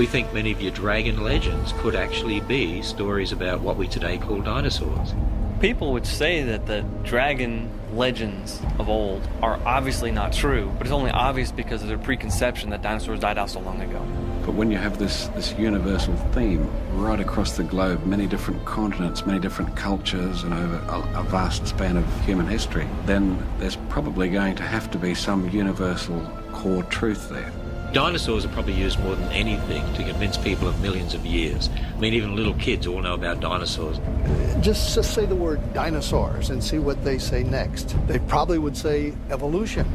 We think many of your dragon legends could actually be stories about what we today call dinosaurs. People would say that the dragon legends of old are obviously not true, but it's only obvious because of their preconception that dinosaurs died out so long ago. But when you have this universal theme right across the globe, many different continents, many different cultures, and over a vast span of human history, then there's probably going to have to be some universal core truth there. Dinosaurs are probably used more than anything to convince people of millions of years. I mean, even little kids all know about dinosaurs. Just say the word dinosaurs and see what they say next. They probably would say evolution.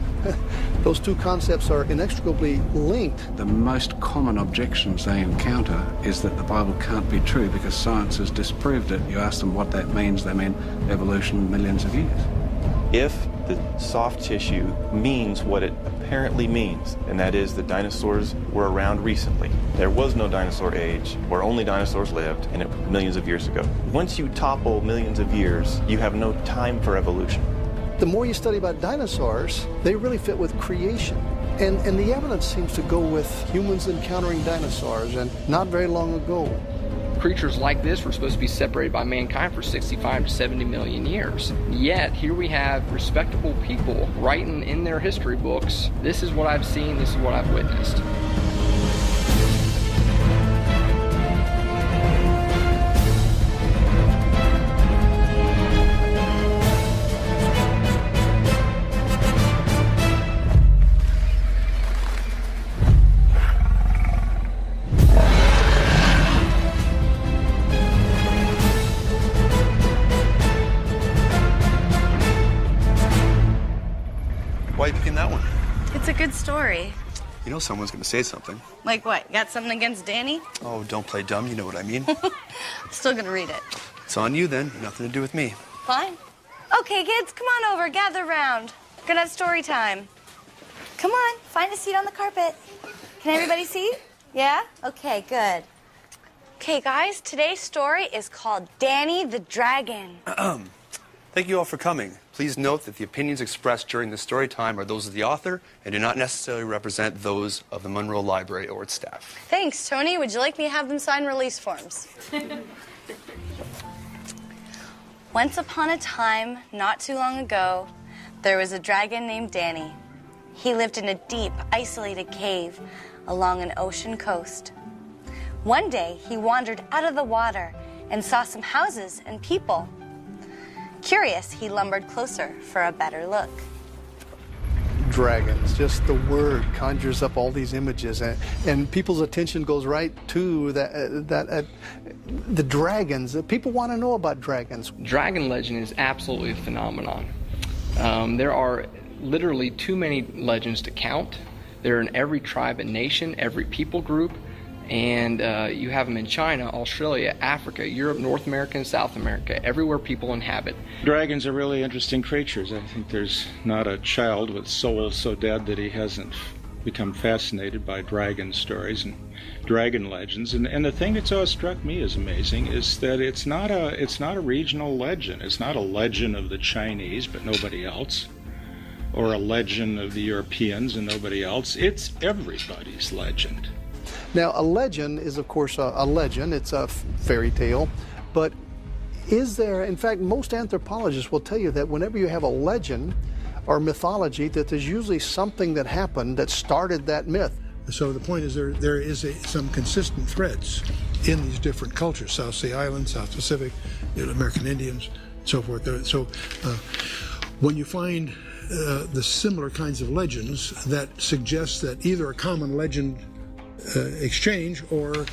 Those two concepts are inextricably linked. The most common objections they encounter is that the Bible can't be true because science has disproved it. You ask them what that means, they mean evolution millions of years. If the soft tissue means what it apparently means, and that is that dinosaurs were around recently. There was no dinosaur age where only dinosaurs lived, and it was millions of years ago. Once you topple millions of years, you have no time for evolution. The more you study about dinosaurs, they really fit with creation. And the evidence seems to go with humans encountering dinosaurs, and not very long ago. Creatures like this were supposed to be separated by mankind for 65 to 70 million years. Yet, here we have respectable people writing in their history books, this is what I've seen, this is what I've witnessed. Why are you picking that one? It's a good story. You know someone's gonna say something. Like what? Got something against Danny? Oh, don't play dumb, you know what I mean. Still gonna read it. It's on you then, nothing to do with me. Fine. Okay, kids, come on over, gather around. We're gonna have story time. Come on, find a seat on the carpet. Can everybody see? Yeah? Okay, good. Okay, guys, today's story is called Danny the Dragon. Thank you all for coming. Please note that the opinions expressed during the story time are those of the author and do not necessarily represent those of the Monroe Library or its staff. Thanks, Tony. Would you like me to have them sign release forms? Once upon a time, not too long ago, there was a dragon named Danny. He lived in a deep, isolated cave along an ocean coast. One day, he wandered out of the water and saw some houses and people. Curious, he lumbered closer for a better look. Dragons, just the word conjures up all these images, and people's attention goes right to the dragons. People want to know about dragons. Dragon legend is absolutely a phenomenon. There are literally too many legends to count. They're in every tribe and nation, every people group. And you have them in China, Australia, Africa, Europe, North America, and South America, everywhere people inhabit. Dragons are really interesting creatures. I think there's not a child with soul so dead that he hasn't become fascinated by dragon stories and dragon legends. And the thing that's always struck me as amazing is that it's not a regional legend. It's not a legend of the Chinese, but nobody else, or a legend of the Europeans and nobody else. It's everybody's legend. Now, a legend is, of course, a legend. It's a fairy tale. But is there, in fact, most anthropologists will tell you that whenever you have a legend or mythology, that there's usually something that happened that started that myth. So the point is there is some consistent threads in these different cultures, South Sea Islands, South Pacific, American Indians, and so forth. So when you find the similar kinds of legends that suggest that either a common legend exchange or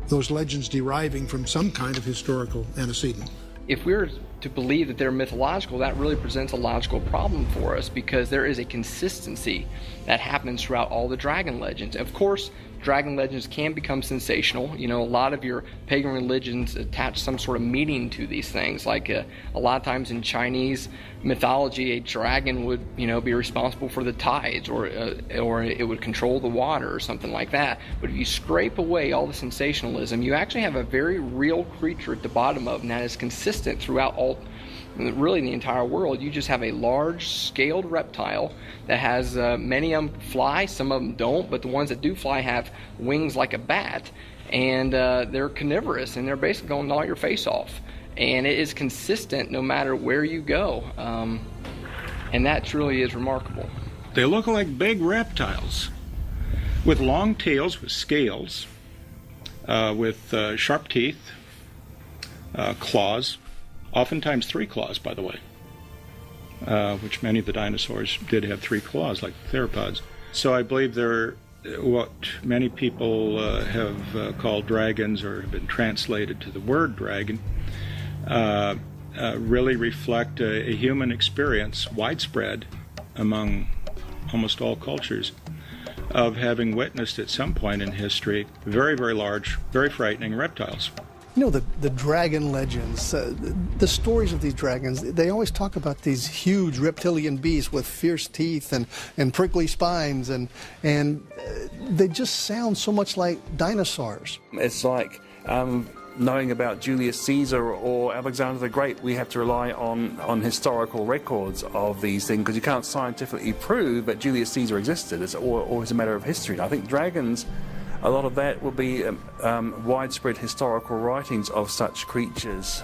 those legends deriving from some kind of historical antecedent. If we're to believe that they're mythological, that really presents a logical problem for us because there is a consistency that happens throughout all the dragon legends. Of course, dragon legends can become sensational. You know, a lot of your pagan religions attach some sort of meaning to these things. Like a lot of times in Chinese mythology, a dragon would, be responsible for the tides, or it would control the water or something like that. But if you scrape away all the sensationalism, you actually have a very real creature at the bottom of, and that is consistent throughout really in the entire world, you just have a large scaled reptile that has many of them fly, some of them don't, but the ones that do fly have wings like a bat, and they're carnivorous, and they're basically going to gnaw your face off. And it is consistent no matter where you go, and that truly is remarkable. They look like big reptiles with long tails, with scales, with sharp teeth, claws, oftentimes 3 claws, by the way, which many of the dinosaurs did have 3 claws, like the theropods. So I believe they're what many people have called dragons, or have been translated to the word dragon, really reflect a human experience, widespread among almost all cultures, of having witnessed at some point in history very, very large, very frightening reptiles. You know, the dragon legends, the stories of these dragons, they always talk about these huge reptilian beasts with fierce teeth and prickly spines, and they just sound so much like dinosaurs. It's like knowing about Julius Caesar or Alexander the Great. We have to rely on historical records of these things, because you can't scientifically prove that Julius Caesar existed. It's always a matter of history. And I think dragons, a lot of that will be widespread historical writings of such creatures,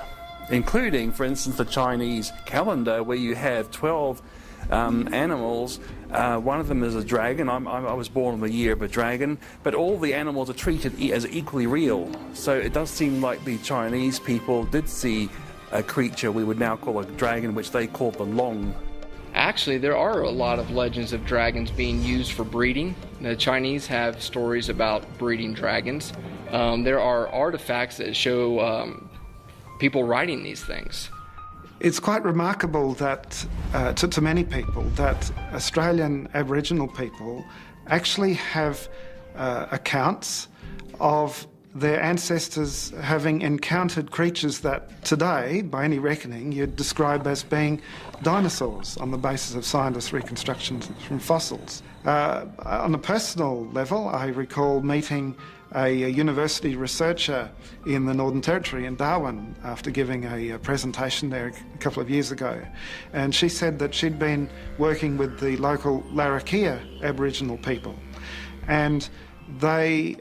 including, for instance, the Chinese calendar, where you have 12 animals. One of them is a dragon. I was born on the year of a dragon, but all the animals are treated as equally real. So it does seem like the Chinese people did see a creature we would now call a dragon, which they called the Long. Actually, there are a lot of legends of dragons being used for breeding. The Chinese have stories about breeding dragons. There are artifacts that show people riding these things. It's quite remarkable that, to many people, that Australian Aboriginal people actually have accounts of their ancestors having encountered creatures that today, by any reckoning, you'd describe as being dinosaurs on the basis of scientists' reconstructions from fossils. On a personal level, I recall meeting a university researcher in the Northern Territory in Darwin after giving a presentation there a couple of years ago. And she said that she'd been working with the local Larrakia Aboriginal people, and they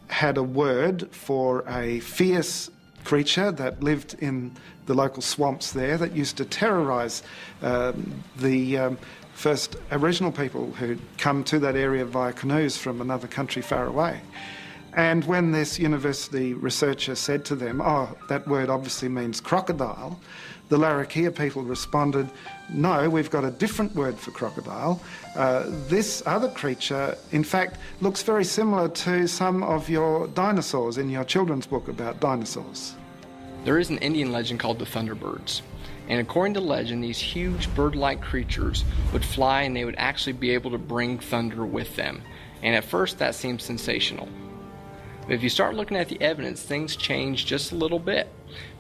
had a word for a fierce creature that lived in the local swamps there that used to terrorise the first Aboriginal people who'd come to that area via canoes from another country far away. And when this university researcher said to them, "Oh, that word obviously means crocodile," the Larrakia people responded, "No, we've got a different word for crocodile. This other creature, in fact, looks very similar to some of your dinosaurs in your children's book about dinosaurs." There is an Indian legend called the Thunderbirds. And according to legend, these huge bird-like creatures would fly, and they would actually be able to bring thunder with them. And at first that seems sensational. But if you start looking at the evidence, things change just a little bit.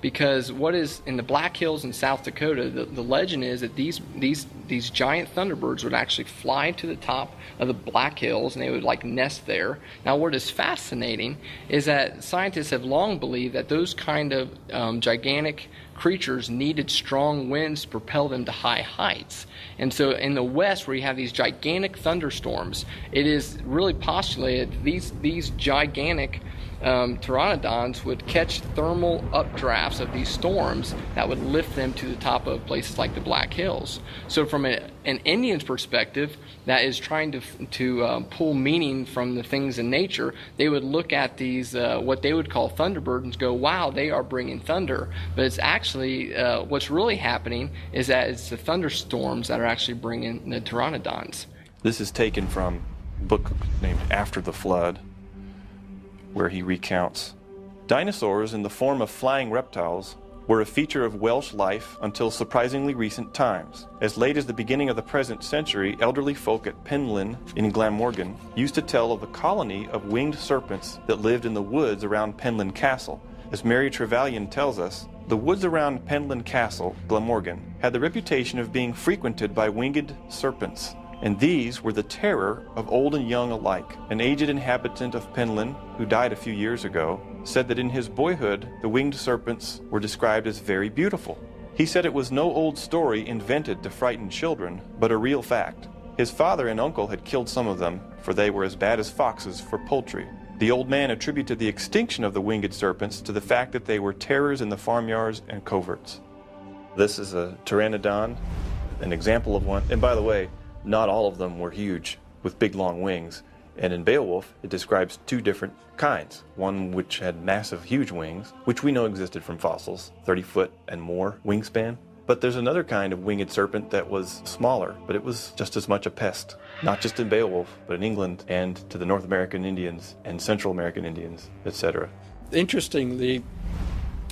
Because what is in the Black Hills in South Dakota, the legend is that these giant thunderbirds would actually fly to the top of the Black Hills, and they would like nest there. Now what is fascinating is that scientists have long believed that those kind of gigantic creatures needed strong winds to propel them to high heights. And so in the west, where you have these gigantic thunderstorms, it is really postulated these gigantic pteranodons would catch thermal updrafts of these storms that would lift them to the top of places like the Black Hills. So from an Indian's perspective that is trying to pull meaning from the things in nature, they would look at these what they would call thunderbirds and go, wow, they are bringing thunder. But it's actually what's really happening is that it's the thunderstorms that are actually bringing the pteranodons. This is taken from a book named After the Flood, where he recounts, "Dinosaurs in the form of flying reptiles were a feature of Welsh life until surprisingly recent times. As late as the beginning of the present century, elderly folk at Penllyn in Glamorgan used to tell of a colony of winged serpents that lived in the woods around Penllyn Castle. As Mary Trevelyan tells us, the woods around Penllyn Castle, Glamorgan, had the reputation of being frequented by winged serpents, and these were the terror of old and young alike. An aged inhabitant of Penllyn, who died a few years ago, said that in his boyhood the winged serpents were described as very beautiful. He said it was no old story invented to frighten children, but a real fact. His father and uncle had killed some of them, for they were as bad as foxes for poultry. The old man attributed the extinction of the winged serpents to the fact that they were terrors in the farmyards and coverts. This is a pteranodon, an example of one. And by the way, not all of them were huge, with big long wings. And in Beowulf, it describes two different kinds. One which had massive, huge wings, which we know existed from fossils, 30-foot and more wingspan. But there's another kind of winged serpent that was smaller, but it was just as much a pest. Not just in Beowulf, but in England and to the North American Indians and Central American Indians, etc. Interestingly,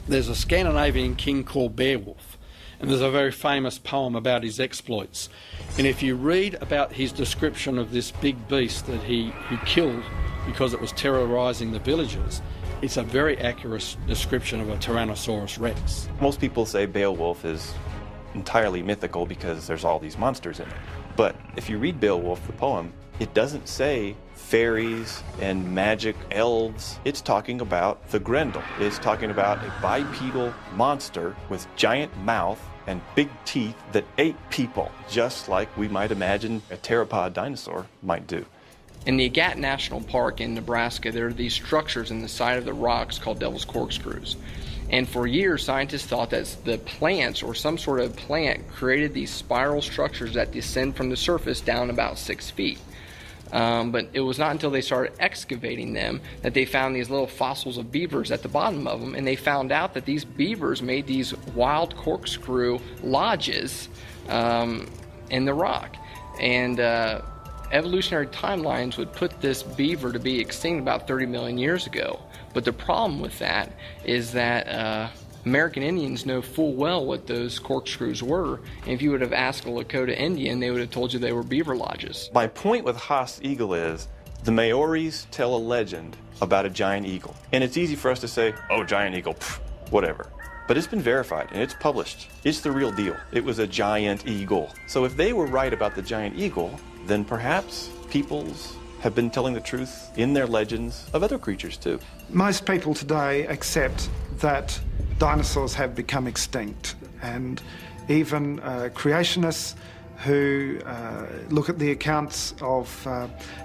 there's a Scandinavian king called Beowulf, and there's a very famous poem about his exploits. And if you read about his description of this big beast that he killed because it was terrorizing the villagers, it's a very accurate description of a Tyrannosaurus rex. Most people say Beowulf is entirely mythical because there's all these monsters in it. But if you read Beowulf, the poem, it doesn't say fairies and magic elves. It's talking about the Grendel. It's talking about a bipedal monster with giant mouth and big teeth that ate people, just like we might imagine a pteropod dinosaur might do. In the Agat National Park in Nebraska, there are these structures in the side of the rocks called Devil's Corkscrews. And for years, scientists thought that the plants or some sort of plant created these spiral structures that descend from the surface down about 6 feet. But it was not until they started excavating them that they found these little fossils of beavers at the bottom of them, and they found out that these beavers made these wild corkscrew lodges in the rock. And evolutionary timelines would put this beaver to be extinct about 30 million years ago. But the problem with that is that American Indians know full well what those corkscrews were. And if you would have asked a Lakota Indian, they would have told you they were beaver lodges. My point with Haast's eagle is the Maoris tell a legend about a giant eagle. And it's easy for us to say, oh, giant eagle, pff, whatever. But it's been verified and it's published. It's the real deal. It was a giant eagle. So if they were right about the giant eagle, then perhaps peoples have been telling the truth in their legends of other creatures too. Most people today accept that dinosaurs have become extinct, and even creationists who look at the accounts of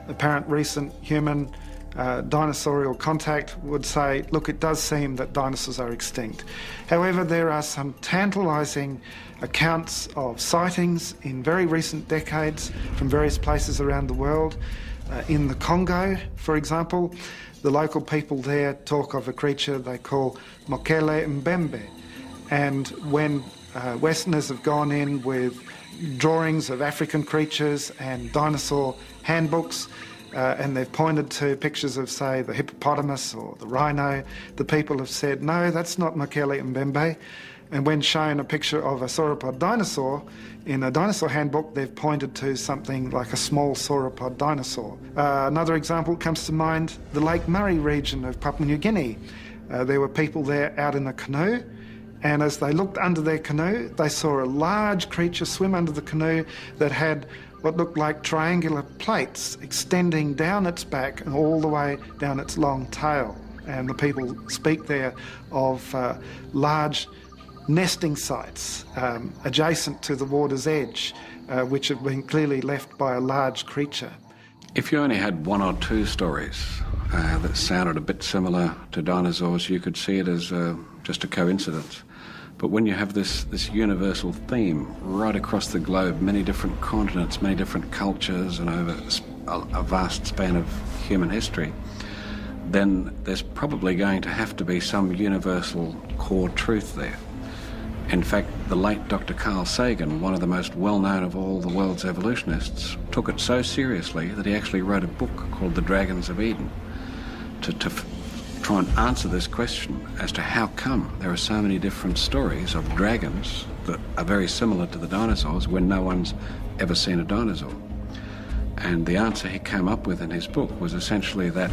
apparent recent human dinosaurial contact would say, look, it does seem that dinosaurs are extinct. However, there are some tantalising accounts of sightings in very recent decades from various places around the world. In the Congo, for example, the local people there talk of a creature they call Mokele Mbembe. And when Westerners have gone in with drawings of African creatures and dinosaur handbooks, and they've pointed to pictures of, say, the hippopotamus or the rhino, the people have said, no, that's not Mokele Mbembe. And when shown a picture of a sauropod dinosaur in a dinosaur handbook, they've pointed to something like a small sauropod dinosaur. Another example comes to mind, the Lake Murray region of Papua New Guinea. There were people there out in a canoe, and as they looked under their canoe, they saw a large creature swim under the canoe that had what looked like triangular plates extending down its back and all the way down its long tail. And the people speak there of large nesting sites adjacent to the water's edge, which have been clearly left by a large creature. If you only had one or two stories that sounded a bit similar to dinosaurs, you could see it as just a coincidence. But when you have this universal theme right across the globe, many different continents, many different cultures, and over a vast span of human history, then there's probably going to have to be some universal core truth there. In fact, the late Dr. Carl Sagan, one of the most well-known of all the world's evolutionists, took it so seriously that he actually wrote a book called The Dragons of Eden to try and answer this question as to how come there are so many different stories of dragons that are very similar to the dinosaurs when no one's ever seen a dinosaur. And the answer he came up with in his book was essentially that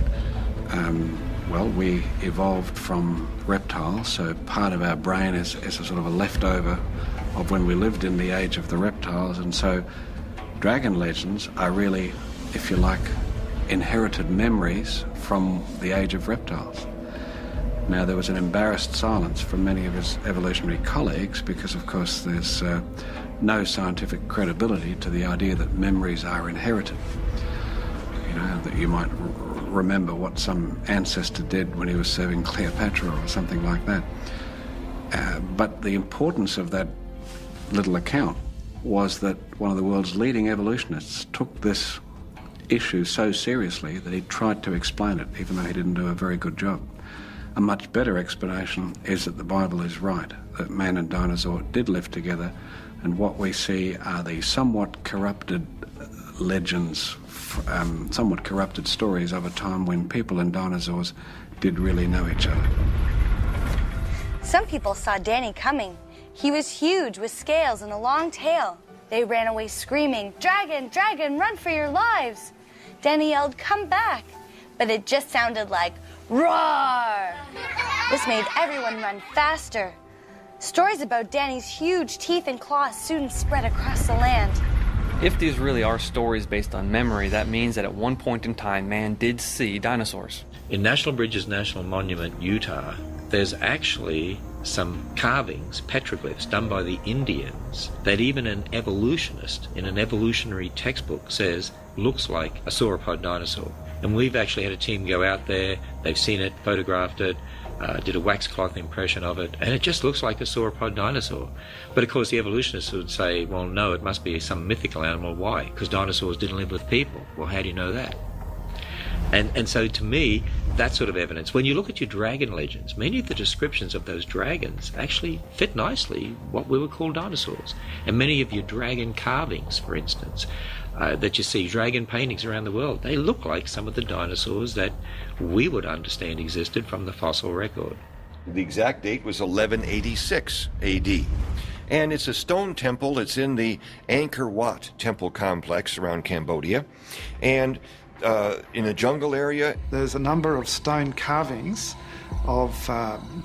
well, we evolved from reptiles, so part of our brain is a sort of a leftover of when we lived in the age of the reptiles, and so dragon legends are really, if you like, inherited memories from the age of reptiles. Now, there was an embarrassed silence from many of his evolutionary colleagues because, of course, there's no scientific credibility to the idea that memories are inherited. You know, that you might remember what some ancestor did when he was serving Cleopatra or something like that. But the importance of that little account was that one of the world's leading evolutionists took this issue so seriously that he tried to explain it, even though he didn't do a very good job. A much better explanation is that the Bible is right, that man and dinosaur did live together, and what we see are the somewhat corrupted legends, somewhat corrupted stories of a time when people and dinosaurs did really know each other. Some people saw Danny coming. He was huge with scales and a long tail. They ran away screaming, "Dragon, dragon, run for your lives!" Danny yelled, "Come back!" But it just sounded like, "Roar!" This made everyone run faster. Stories about Danny's huge teeth and claws soon spread across the land. If these really are stories based on memory, that means that at one point in time, man did see dinosaurs. In National Bridges National Monument, Utah, there's actually some carvings, petroglyphs, done by the Indians that even an evolutionist in an evolutionary textbook says looks like a sauropod dinosaur. And we've actually had a team go out there, they've seen it, photographed it, did a wax cloth impression of it, and it just looks like a sauropod dinosaur. But of course the evolutionists would say, well, no, it must be some mythical animal. Why? Because dinosaurs didn't live with people. Well, how do you know that? And so to me, that sort of evidence, when you look at your dragon legends, many of the descriptions of those dragons actually fit nicely what we would call dinosaurs. And many of your dragon carvings, for instance, that you see, dragon paintings around the world, they look like some of the dinosaurs that we would understand existed from the fossil record. The exact date was 1186 AD. And it's a stone temple. It's in the Angkor Wat temple complex around Cambodia. And in a jungle area. There's a number of stone carvings of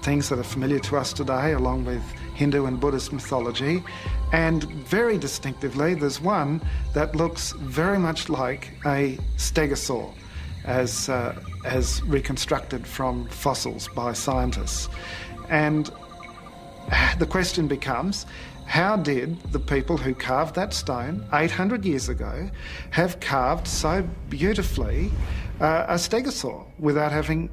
things that are familiar to us today, along with Hindu and Buddhist mythology. And very distinctively, there's one that looks very much like a stegosaur, as reconstructed from fossils by scientists. And the question becomes, how did the people who carved that stone 800 years ago have carved so beautifully a stegosaur without having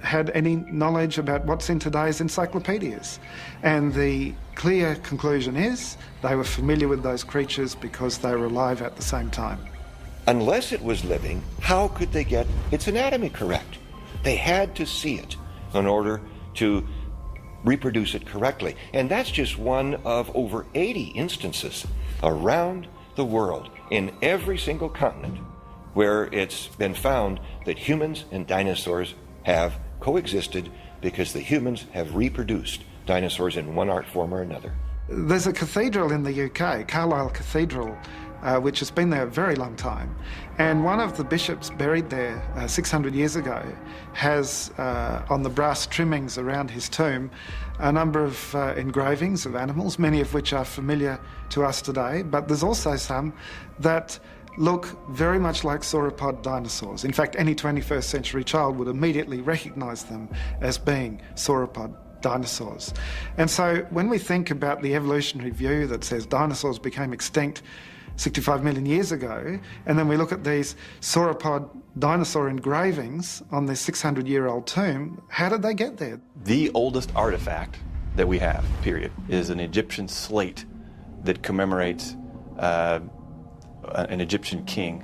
had any knowledge about what's in today's encyclopedias? And the clear conclusion is they were familiar with those creatures because they were alive at the same time. Unless it was living, how could they get its anatomy correct? They had to see it in order to reproduce it correctly. And that's just one of over 80 instances around the world in every single continent where it's been found that humans and dinosaurs have coexisted because the humans have reproduced dinosaurs in one art form or another. There's a cathedral in the UK, Carlisle Cathedral, which has been there a very long time. And one of the bishops buried there 600 years ago has, on the brass trimmings around his tomb, a number of engravings of animals, many of which are familiar to us today, but there's also some that look very much like sauropod dinosaurs. In fact, any 21st century child would immediately recognise them as being sauropod dinosaurs. And so when we think about the evolutionary view that says dinosaurs became extinct 65 million years ago, and then we look at these sauropod dinosaur engravings on this 600-year-old tomb, how did they get there? The oldest artifact that we have, period, is an Egyptian slate that commemorates an Egyptian king.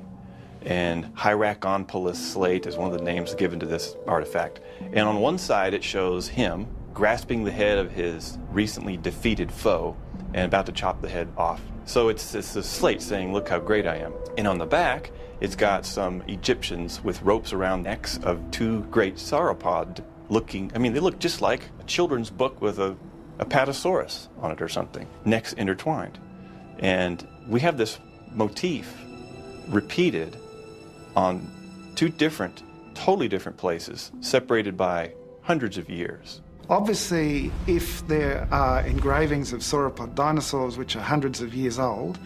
And Hierakonpolis slate is one of the names given to this artifact. And on one side it shows him grasping the head of his recently defeated foe and about to chop the head off. So it's a slate saying, look how great I am. And on the back, it's got some Egyptians with ropes around necks of two great sauropod looking, I mean, they look just like a children's book with a Apatosaurus on it or something, necks intertwined. And we have this motif repeated on two different, totally different places, separated by hundreds of years. Obviously, if there are engravings of sauropod dinosaurs which are hundreds of years old,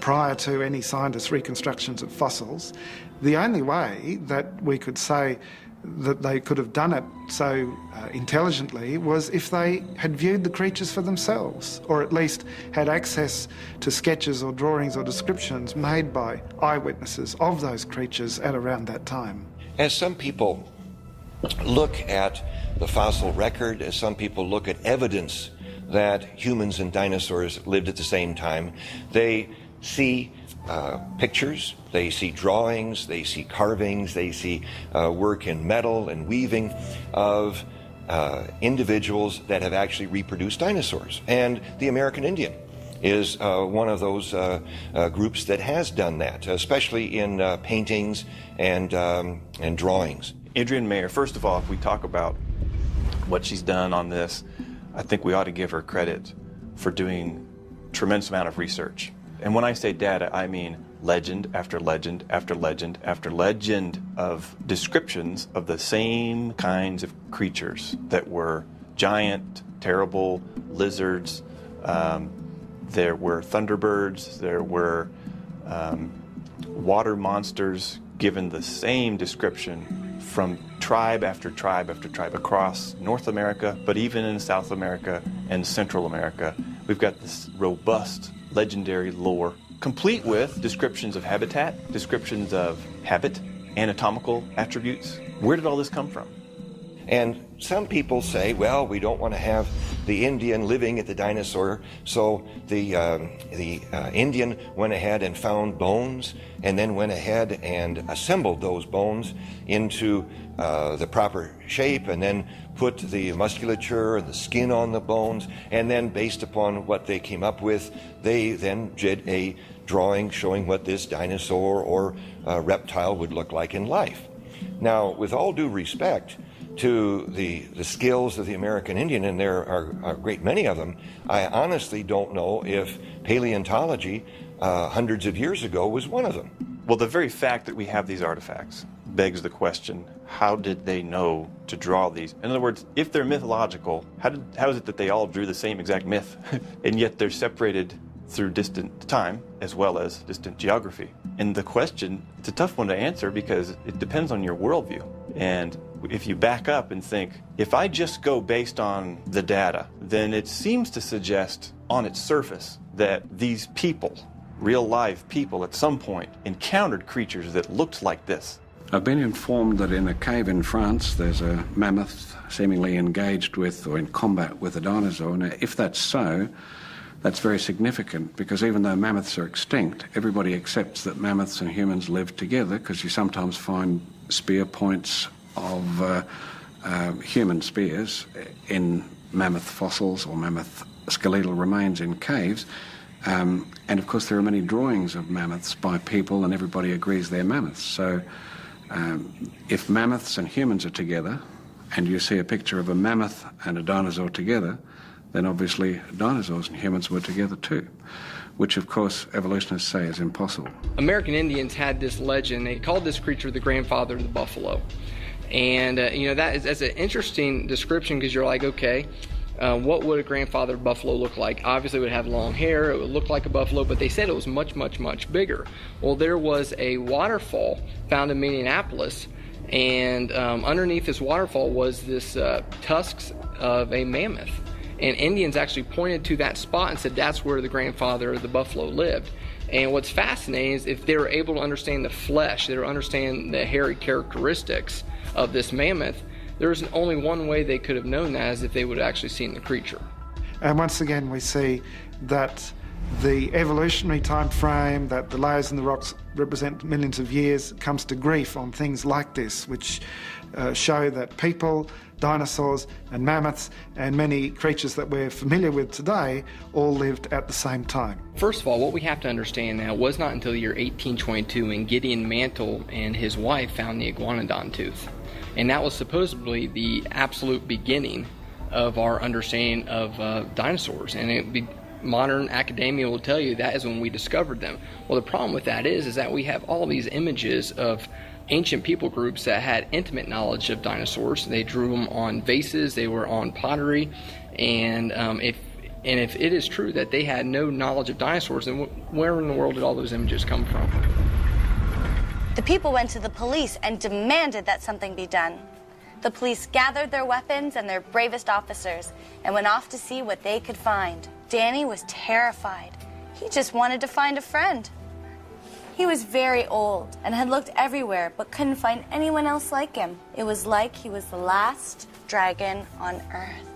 prior to any scientists' reconstructions of fossils, the only way that we could say that they could have done it so intelligently was if they had viewed the creatures for themselves, or at least had access to sketches or drawings or descriptions made by eyewitnesses of those creatures at around that time. As some people look at the fossil record, as some people look at evidence that humans and dinosaurs lived at the same time, they see pictures, they see drawings, they see carvings, they see work in metal and weaving of individuals that have actually reproduced dinosaurs. And the American Indian is one of those groups that has done that, especially in paintings and drawings. Adrienne Mayer, first of all, if we talk about what she's done on this, I think we ought to give her credit for doing a tremendous amount of research. And when I say data, I mean legend after legend after legend after legend of descriptions of the same kinds of creatures that were giant, terrible lizards. There were thunderbirds, there were water monsters given the same description from tribe after tribe after tribe across North America, but even in South America and Central America. We've got this robust, legendary lore, complete with descriptions of habitat, descriptions of habit, anatomical attributes. Where did all this come from? And some people say, well, we don't want to have the Indian living at the dinosaur, so the Indian went ahead and found bones and then went ahead and assembled those bones into the proper shape and then put the musculature and the skin on the bones, and then based upon what they came up with, they then did a drawing showing what this dinosaur or reptile would look like in life. Now, with all due respect to the skills of the American Indian, and there are a great many of them, I honestly don't know if paleontology hundreds of years ago was one of them. Well, the very fact that we have these artifacts begs the question, how did they know to draw these? In other words, if they're mythological, how is it that they all drew the same exact myth, and yet they're separated through distant time as well as distant geography? And the question, it's a tough one to answer because it depends on your worldview. And if you back up and think, if I just go based on the data, then it seems to suggest on its surface that these people, real live people at some point, encountered creatures that looked like this. I've been informed that in a cave in France there's a mammoth seemingly engaged with or in combat with a dinosaur. Now, if that's so, that's very significant because even though mammoths are extinct, everybody accepts that mammoths and humans live together because you sometimes find spear points of human spears in mammoth fossils or mammoth skeletal remains in caves. And of course there are many drawings of mammoths by people and everybody agrees they're mammoths. So if mammoths and humans are together and you see a picture of a mammoth and a dinosaur together, then obviously dinosaurs and humans were together too, which of course evolutionists say is impossible. American Indians had this legend. They called this creature the grandfather of the buffalo. And, that's an interesting description because you're like, okay, what would a grandfather buffalo look like? Obviously it would have long hair, it would look like a buffalo, but they said it was much, much, much bigger. Well, there was a waterfall found in Minneapolis, and underneath this waterfall was this tusks of a mammoth. And Indians actually pointed to that spot and said that's where the grandfather of the buffalo lived. And what's fascinating is if they were able to understand the flesh, they were understand the hairy characteristics of this mammoth, there's only one way they could have known that is if they would have actually seen the creature. And once again we see that the evolutionary time frame, that the layers in the rocks represent millions of years, comes to grief on things like this, which show that people, dinosaurs and mammoths and many creatures that we're familiar with today all lived at the same time. First of all, what we have to understand now was not until the year 1822 when Gideon Mantle and his wife found the iguanodon tooth. And that was supposedly the absolute beginning of our understanding of dinosaurs. And modern academia will tell you that is when we discovered them. Well, the problem with that is that we have all these images of ancient people groups that had intimate knowledge of dinosaurs. They drew them on vases, they were on pottery, and if it is true that they had no knowledge of dinosaurs, then where in the world did all those images come from? The people went to the police and demanded that something be done. The police gathered their weapons and their bravest officers and went off to see what they could find. Danny was terrified. He just wanted to find a friend. He was very old and had looked everywhere but couldn't find anyone else like him. It was like he was the last dragon on Earth.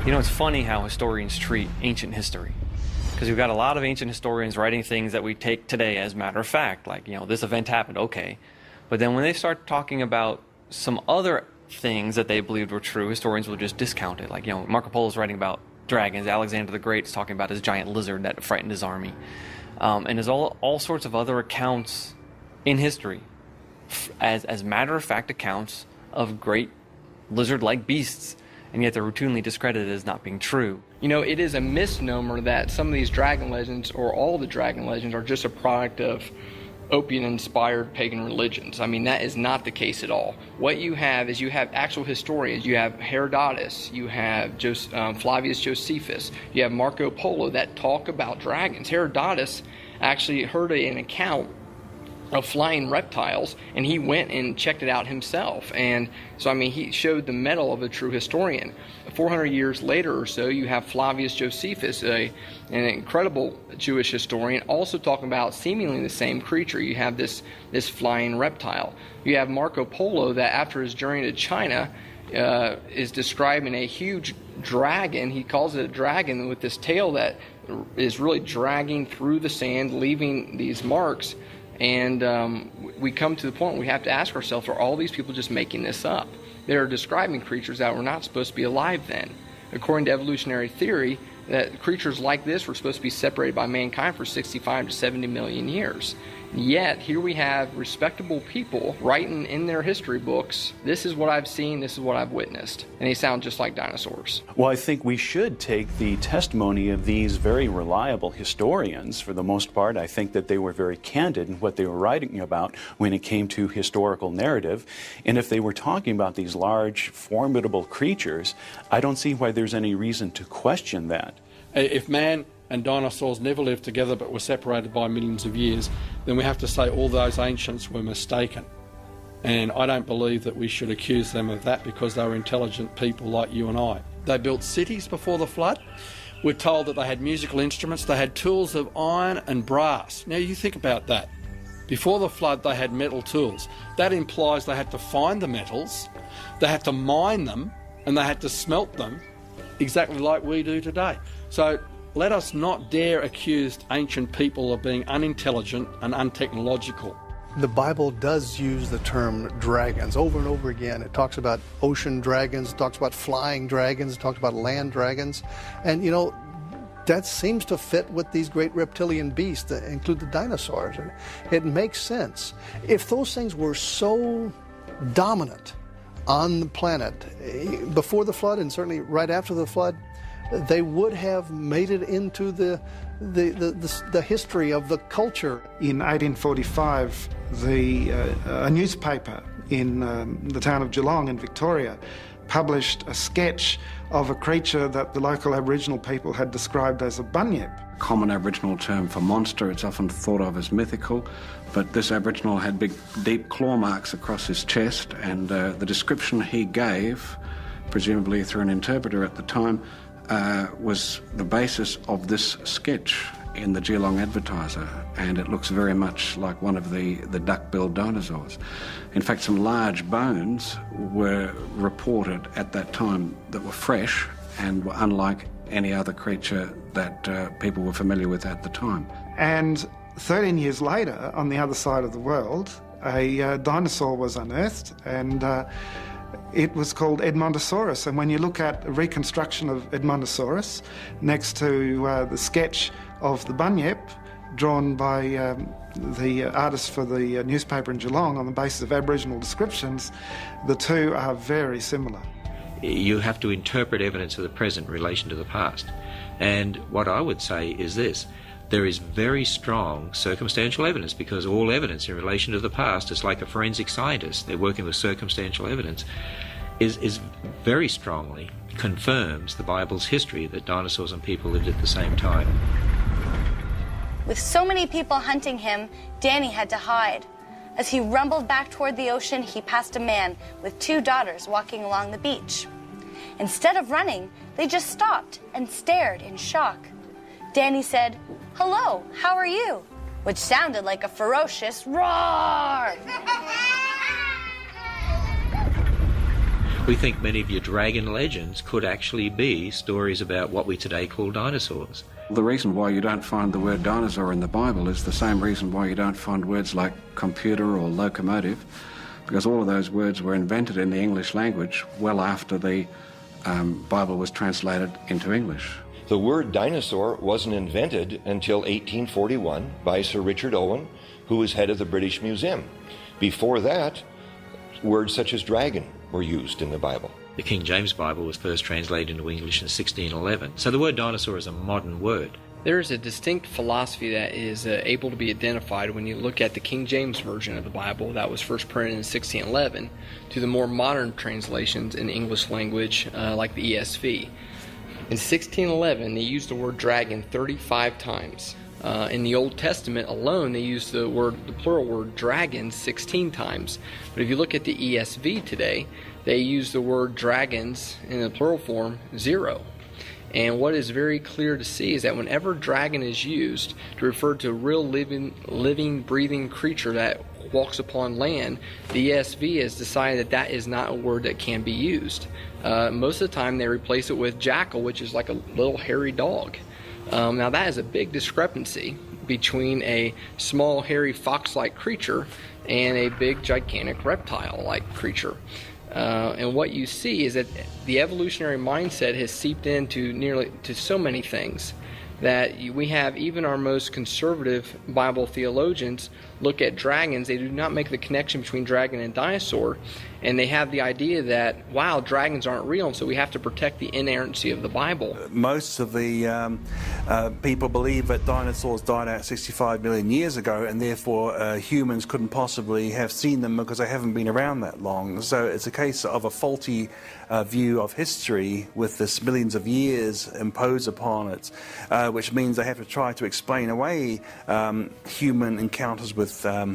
You know, it's funny how historians treat ancient history. Because we've got a lot of ancient historians writing things that we take today as matter of fact, like, you know, this event happened, okay. But then when they start talking about some other things that they believed were true, historians will just discount it. Like, you know, Marco Polo's writing about dragons, Alexander the Great is talking about his giant lizard that frightened his army. And there's all sorts of other accounts in history as matter-of-fact accounts of great lizard-like beasts, and yet they're routinely discredited as not being true. You know, it is a misnomer that some of these dragon legends, or all the dragon legends, are just a product of opium-inspired pagan religions. I mean, that is not the case at all. What you have is you have actual historians. You have Herodotus, you have Flavius Josephus, you have Marco Polo that talk about dragons. Herodotus actually heard an account of flying reptiles, and he went and checked it out himself. And so, I mean, he showed the mettle of a true historian. 400 years later or so, you have Flavius Josephus, an incredible Jewish historian, also talking about seemingly the same creature. You have this flying reptile. You have Marco Polo that after his journey to China is describing a huge dragon. He calls it a dragon with this tail that is really dragging through the sand, leaving these marks. And we come to the point where we have to ask ourselves, are all these people just making this up? They're describing creatures that were not supposed to be alive then. According to evolutionary theory, that creatures like this were supposed to be separated by mankind for 65 to 70 million years. Yet, here we have respectable people writing in their history books, this is what I've seen, this is what I've witnessed. And they sound just like dinosaurs. Well, I think we should take the testimony of these very reliable historians. For the most part, I think that they were very candid in what they were writing about when it came to historical narrative. And if they were talking about these large, formidable creatures, I don't see why there's any reason to question that. If man and dinosaurs never lived together but were separated by millions of years, then we have to say all those ancients were mistaken. And I don't believe that we should accuse them of that, because they were intelligent people like you and I. They built cities before the flood. We're told that they had musical instruments. They had tools of iron and brass. Now you think about that. Before the flood they had metal tools. That implies they had to find the metals, they had to mine them, and they had to smelt them exactly like we do today. So let us not dare accuse ancient people of being unintelligent and untechnological. The Bible does use the term dragons over and over again. It talks about ocean dragons, it talks about flying dragons, it talks about land dragons. And, you know, that seems to fit with these great reptilian beasts that include the dinosaurs. It makes sense. If those things were so dominant on the planet before the flood, and certainly right after the flood, they would have made it into the history of the culture. In 1845, a newspaper in the town of Geelong in Victoria published a sketch of a creature that the local Aboriginal people had described as a bunyip. Common Aboriginal term for monster. It's often thought of as mythical, but this Aboriginal had big, deep claw marks across his chest, and the description he gave, presumably through an interpreter at the time, was the basis of this sketch in the Geelong Advertiser, and it looks very much like one of the duck-billed dinosaurs. In fact, some large bones were reported at that time that were fresh and were unlike any other creature that people were familiar with at the time. And 13 years later, on the other side of the world, a dinosaur was unearthed, and it was called Edmontosaurus. And when you look at a reconstruction of Edmontosaurus next to the sketch of the bunyip drawn by the artist for the newspaper in Geelong on the basis of Aboriginal descriptions, the two are very similar. You have to interpret evidence of the present in relation to the past. And what I would say is this: there is very strong circumstantial evidence, because all evidence in relation to the past is like a forensic scientist. They're working with circumstantial evidence. Is very strongly confirms the Bible's history that dinosaurs and people lived at the same time. With so many people hunting him, Danny had to hide. As he rumbled back toward the ocean, he passed a man with 2 daughters walking along the beach. Instead of running, they just stopped and stared in shock. Danny said, "Hello, how are you?" which sounded like a ferocious roar. We think many of your dragon legends could actually be stories about what we today call dinosaurs. The reason why you don't find the word dinosaur in the Bible is the same reason why you don't find words like computer or locomotive, because all of those words were invented in the English language well after the Bible was translated into English. The word dinosaur wasn't invented until 1841 by Sir Richard Owen, who was head of the British Museum. Before that, words such as dragon were used in the Bible. The King James Bible was first translated into English in 1611. So the word dinosaur is a modern word. There is a distinct philosophy that is able to be identified when you look at the King James Version of the Bible that was first printed in 1611 to the more modern translations in the English language like the ESV. In 1611, they used the word dragon 35 times. In the Old Testament alone, they used the plural word dragon 16 times. But if you look at the ESV today, they use the word dragons in the plural form 0. And what is very clear to see is that whenever dragon is used to refer to a real living, breathing creature that walks upon land, the ESV has decided that that is not a word that can be used. Most of the time they replace it with jackal, which is like a little hairy dog. Now that is a big discrepancy between a small hairy fox-like creature and a big gigantic reptile-like creature. And what you see is that the evolutionary mindset has seeped into so many things that we have even our most conservative Bible theologians look at dragons. They do not make the connection between dragon and dinosaur, and they have the idea that, wow, dragons aren't real, and so we have to protect the inerrancy of the Bible. Most of the people believe that dinosaurs died out 65 million years ago, and therefore humans couldn't possibly have seen them because they haven't been around that long. So it's a case of a faulty view of history with this millions of years imposed upon it, which means they have to try to explain away human encounters with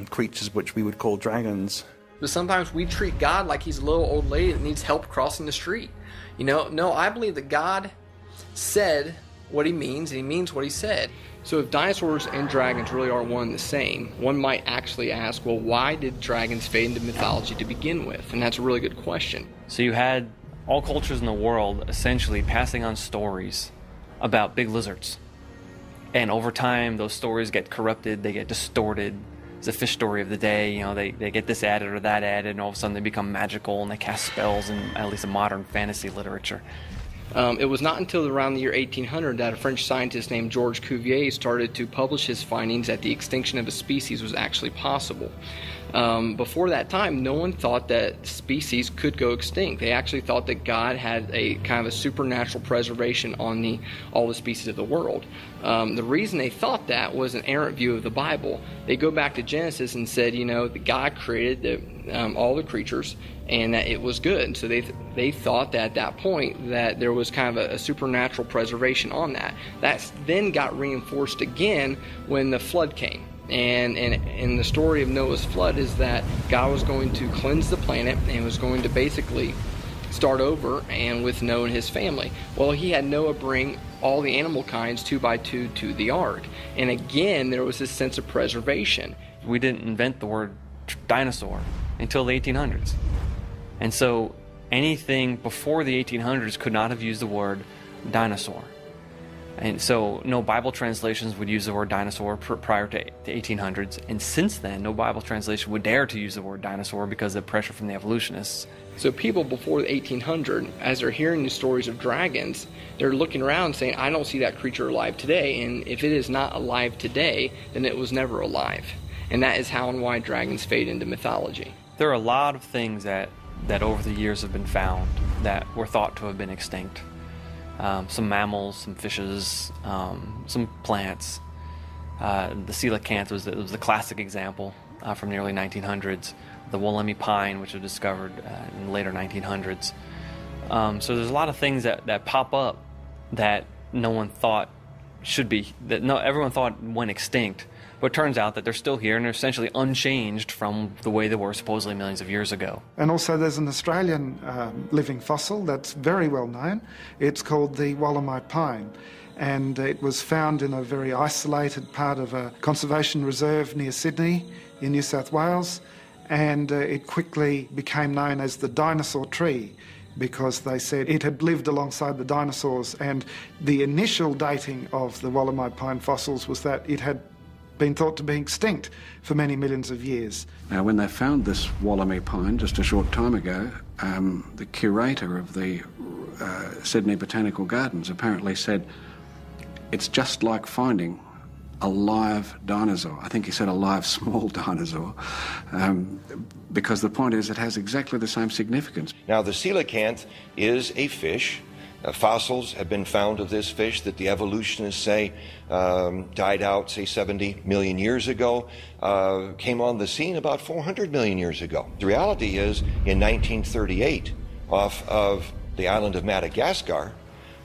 creatures which we would call dragons. But sometimes we treat God like he's a little old lady that needs help crossing the street. No, I believe that God said what he means, and he means what he said. So if dinosaurs and dragons really are one and the same, one might actually ask, well, why did dragons fade into mythology to begin with? And that's a really good question. So you had all cultures in the world essentially passing on stories about big lizards. And over time, those stories get corrupted, they get distorted. It's a fish story of the day, they get this added or that added, and all of a sudden they become magical and they cast spells in at least a modern fantasy literature. It was not until around the year 1800 that a French scientist named Georges Cuvier started to publish his findings that the extinction of a species was actually possible. Before that time, no one thought that species could go extinct. They actually thought that God had a kind of a supernatural preservation on all the species of the world. The reason they thought that was an errant view of the Bible. They go back to Genesis and said, that God created all the creatures and that it was good. So they thought that at that point that there was kind of a supernatural preservation on that. That then got reinforced again when the flood came. And the story of Noah's flood is that God was going to cleanse the planet and was going to basically start over and with Noah and his family. Well, he had Noah bring all the animal kinds 2 by 2 to the ark. And again, there was this sense of preservation. We didn't invent the word dinosaur until the 1800s. And so anything before the 1800s could not have used the word dinosaur. And so no Bible translations would use the word dinosaur prior to the 1800s. And since then, no Bible translation would dare to use the word dinosaur because of pressure from the evolutionists. So people before the 1800, as they're hearing the stories of dragons, they're looking around saying, I don't see that creature alive today. And if it is not alive today, then it was never alive. And that is how and why dragons fade into mythology. There are a lot of things that over the years have been found that were thought to have been extinct. Some mammals, some fishes, some plants. The coelacanth was the classic example from the early 1900s. The Wollemi pine, which was discovered in the later 1900s. So there's a lot of things that pop up that no one thought everyone thought went extinct, but it turns out that they're still here and they're essentially unchanged from the way they were supposedly millions of years ago. And also there's an Australian living fossil that's very well known. It's called the Wollemi pine, and it was found in a very isolated part of a conservation reserve near Sydney in New South Wales, and it quickly became known as the dinosaur tree, because they said it had lived alongside the dinosaurs, and the initial dating of the Wollemi pine fossils was that it had been thought to be extinct for many millions of years. Now, when they found this Wollemi pine just a short time ago, the curator of the Sydney Botanical Gardens apparently said it's just like finding a live dinosaur. I think he said a live small dinosaur, because the point is it has exactly the same significance. Now, the coelacanth is a fish. Fossils have been found of this fish that the evolutionists say died out, say, 70 million years ago, came on the scene about 400 million years ago. The reality is, in 1938, off of the island of Madagascar,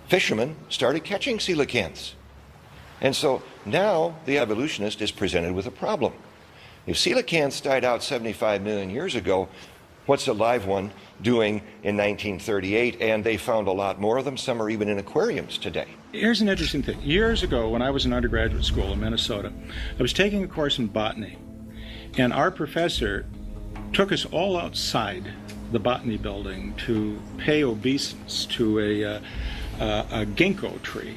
fishermen started catching coelacanths. And so now the evolutionist is presented with a problem. If coelacanths died out 75 million years ago, what's a live one doing in 1938? And they found a lot more of them. Some are even in aquariums today. Here's an interesting thing. Years ago, when I was in undergraduate school in Minnesota, I was taking a course in botany, and our professor took us all outside the botany building to pay obeisance to a ginkgo tree.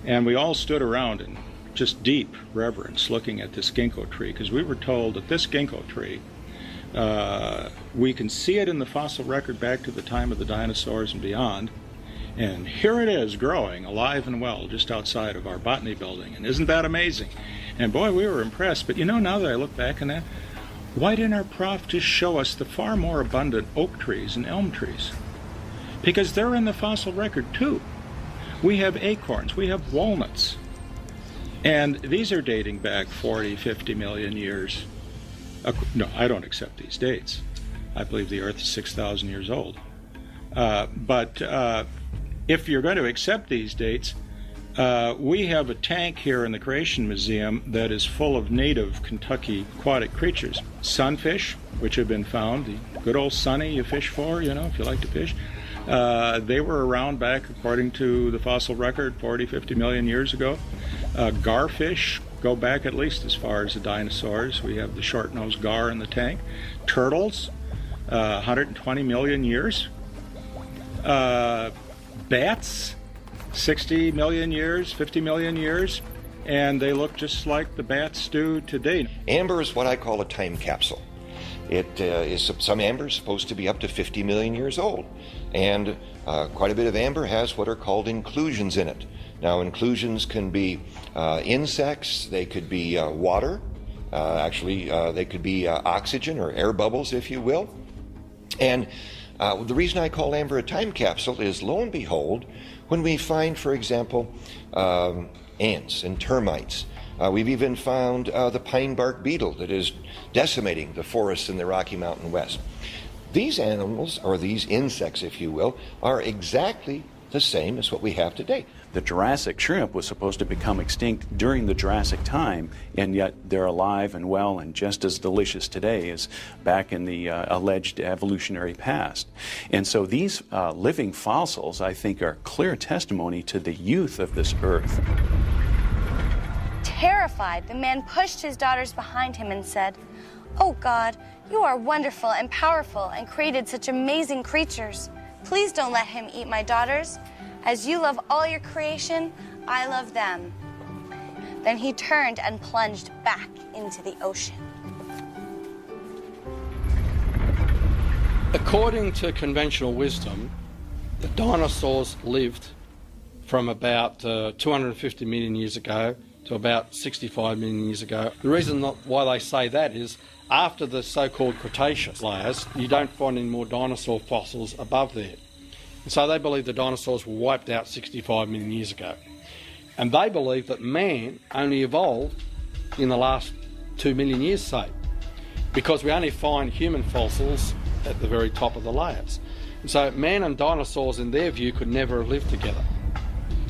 And we all stood around in just deep reverence looking at this ginkgo tree, because we were told that this ginkgo tree, we can see it in the fossil record back to the time of the dinosaurs and beyond, and here it is growing alive and well just outside of our botany building. And isn't that amazing? And boy, we were impressed. But you know, now that I look back on that, why didn't our prof just show us the far more abundant oak trees and elm trees? Because they're in the fossil record too. We have acorns, we have walnuts, and these are dating back 40, 50 million years. No, I don't accept these dates. I believe the Earth is 6,000 years old. But if you're going to accept these dates, we have a tank here in the Creation Museum that is full of native Kentucky aquatic creatures. Sunfish, which have been found, the good old sunny you fish for, you know, if you like to fish. They were around back, according to the fossil record, 40, 50 million years ago. Garfish go back at least as far as the dinosaurs. We have the short-nosed gar in the tank. Turtles, 120 million years. Bats, 60 million years, 50 million years, and they look just like the bats do today. Amber is what I call a time capsule. It is some amber is supposed to be up to 50 million years old, and quite a bit of amber has what are called inclusions in it. Now, inclusions can be insects, they could be water, they could be oxygen or air bubbles, if you will. And the reason I call amber a time capsule is, lo and behold, when we find, for example, ants and termites, we've even found the pine bark beetle that is decimating the forests in the Rocky Mountain West. These animals, or these insects, if you will, are exactly the same as what we have today. The Jurassic shrimp was supposed to become extinct during the Jurassic time, and yet they're alive and well and just as delicious today as back in the alleged evolutionary past. And so these living fossils, I think, are clear testimony to the youth of this Earth. Terrified, the man pushed his daughters behind him and said, "Oh God, you are wonderful and powerful and created such amazing creatures. Please don't let him eat my daughters. As you love all your creation, I love them." Then he turned and plunged back into the ocean. According to conventional wisdom, the dinosaurs lived from about 250 million years ago to about 65 million years ago. The reason why they say that is after the so-called Cretaceous layers, you don't find any more dinosaur fossils above there. And so they believe the dinosaurs were wiped out 65 million years ago. And they believe that man only evolved in the last 2 million years, say, because we only find human fossils at the very top of the layers. And so man and dinosaurs, in their view, could never have lived together.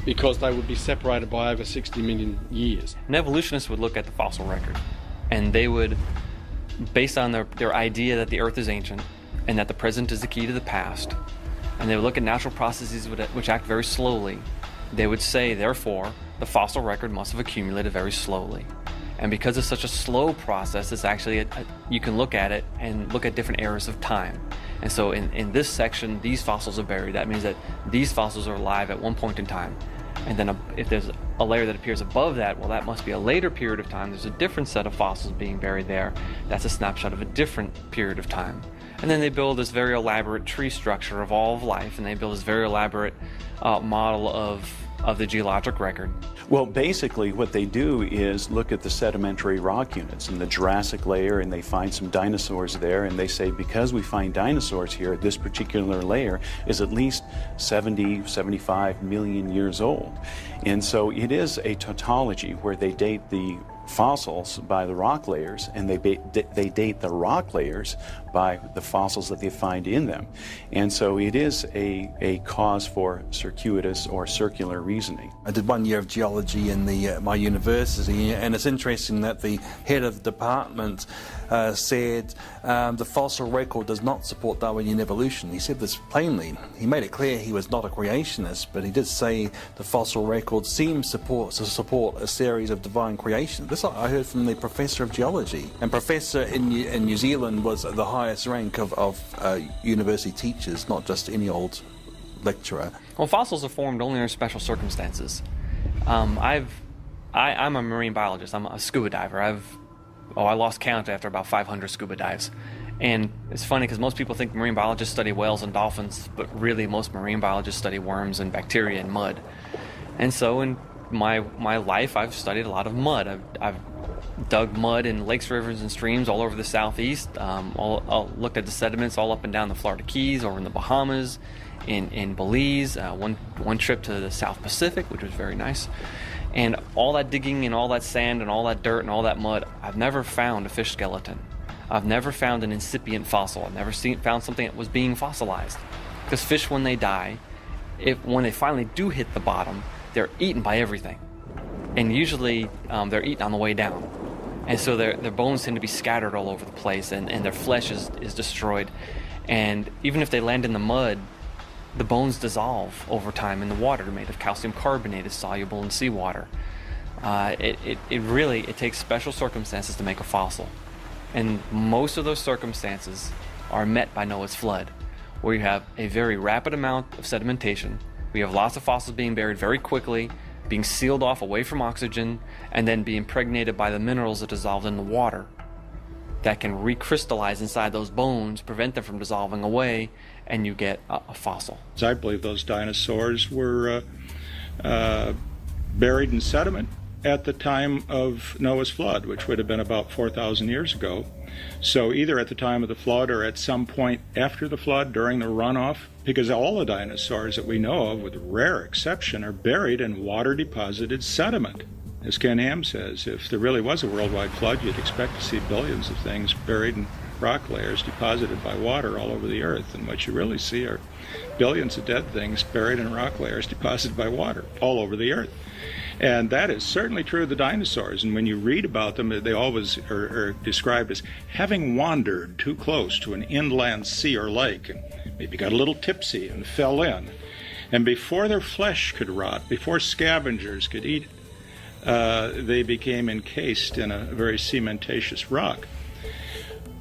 because they would be separated by over 60 million years. An evolutionist would look at the fossil record, and they would, based on their idea that the Earth is ancient and that the present is the key to the past, and they would look at natural processes which act very slowly, they would say, therefore, the fossil record must have accumulated very slowly. And because it's such a slow process, it's actually, you can look at it and look at different eras of time. And so in this section, these fossils are buried. That means that these fossils are alive at one point in time. And then if there's a layer that appears above that, well, that must be a later period of time. There's a different set of fossils being buried there. That's a snapshot of a different period of time. And then they build this very elaborate tree structure of all of life, and they build this very elaborate model of the geologic record. Well, basically what they do is look at the sedimentary rock units in the Jurassic layer, and they find some dinosaurs there, and they say because we find dinosaurs here, this particular layer is at least 70, 75 million years old. And so it is a tautology where they date the fossils by the rock layers, and they date the rock layers by the fossils that they find in them. And so it is a cause for circuitous or circular reasoning. I did 1 year of geology in my university, and it's interesting that the head of the department said the fossil record does not support Darwinian evolution. He said this plainly. He made it clear he was not a creationist, but he did say the fossil record seems to support a series of divine creation. This I heard from the professor of geology. And professor in New Zealand was the highest rank of university teachers, not just any old lecturer. Well, fossils are formed only under special circumstances. I'm a marine biologist. I'm a scuba diver. I lost count after about 500 scuba dives. And it's funny because most people think marine biologists study whales and dolphins, but really most marine biologists study worms and bacteria and mud. And so in my life, I've studied a lot of mud. I've dug mud in lakes, rivers, and streams all over the southeast. Looked at the sediments all up and down the Florida Keys, over in the Bahamas, in Belize. One trip to the South Pacific, which was very nice. And all that digging and all that sand and all that dirt and all that mud, I've never found a fish skeleton. I've never found an incipient fossil. I've never found something that was being fossilized. Because fish, when they die, when they finally do hit the bottom, they're eaten by everything. And usually they're eaten on the way down. And so their bones tend to be scattered all over the place, and their flesh is destroyed. And even if they land in the mud, the bones dissolve over time in the water, made of calcium carbonate, is soluble in seawater. It takes special circumstances to make a fossil. And most of those circumstances are met by Noah's flood, where you have a very rapid amount of sedimentation. We have lots of fossils being buried very quickly, being sealed off away from oxygen, and then being impregnated by the minerals that dissolved in the water that can recrystallize inside those bones, prevent them from dissolving away, and you get a fossil. I believe those dinosaurs were buried in sediment at the time of Noah's flood, which would have been about 4,000 years ago. So either at the time of the flood or at some point after the flood, during the runoff, because all the dinosaurs that we know of, with rare exception, are buried in water-deposited sediment. As Ken Ham says, if there really was a worldwide flood, you'd expect to see billions of things buried in rock layers deposited by water all over the earth. And what you really see are billions of dead things buried in rock layers deposited by water all over the earth. And that is certainly true of the dinosaurs. And when you read about them, they always are described as having wandered too close to an inland sea or lake, and maybe got a little tipsy and fell in. And before their flesh could rot, before scavengers could eat it, they became encased in a very cementatious rock.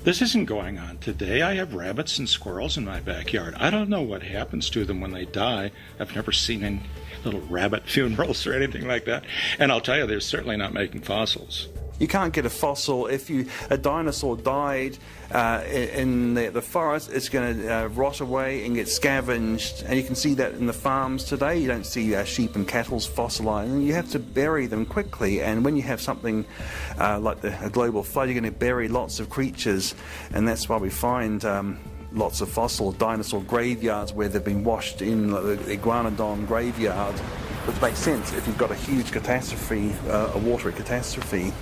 This isn't going on today. I have rabbits and squirrels in my backyard. I don't know what happens to them when they die. I've never seen any little rabbit funerals or anything like that. And I'll tell you, they're certainly not making fossils. You can't get a fossil if a dinosaur died in the forest. It's going to rot away and get scavenged, and you can see that in the farms today. You don't see sheep and cattle's fossilized, and you have to bury them quickly. And when you have something like a global flood, you're going to bury lots of creatures, and that's why we find lots of fossil dinosaur graveyards where they've been washed in, like the Iguanodon graveyard, which makes sense if you've got a huge catastrophe, a watery catastrophe.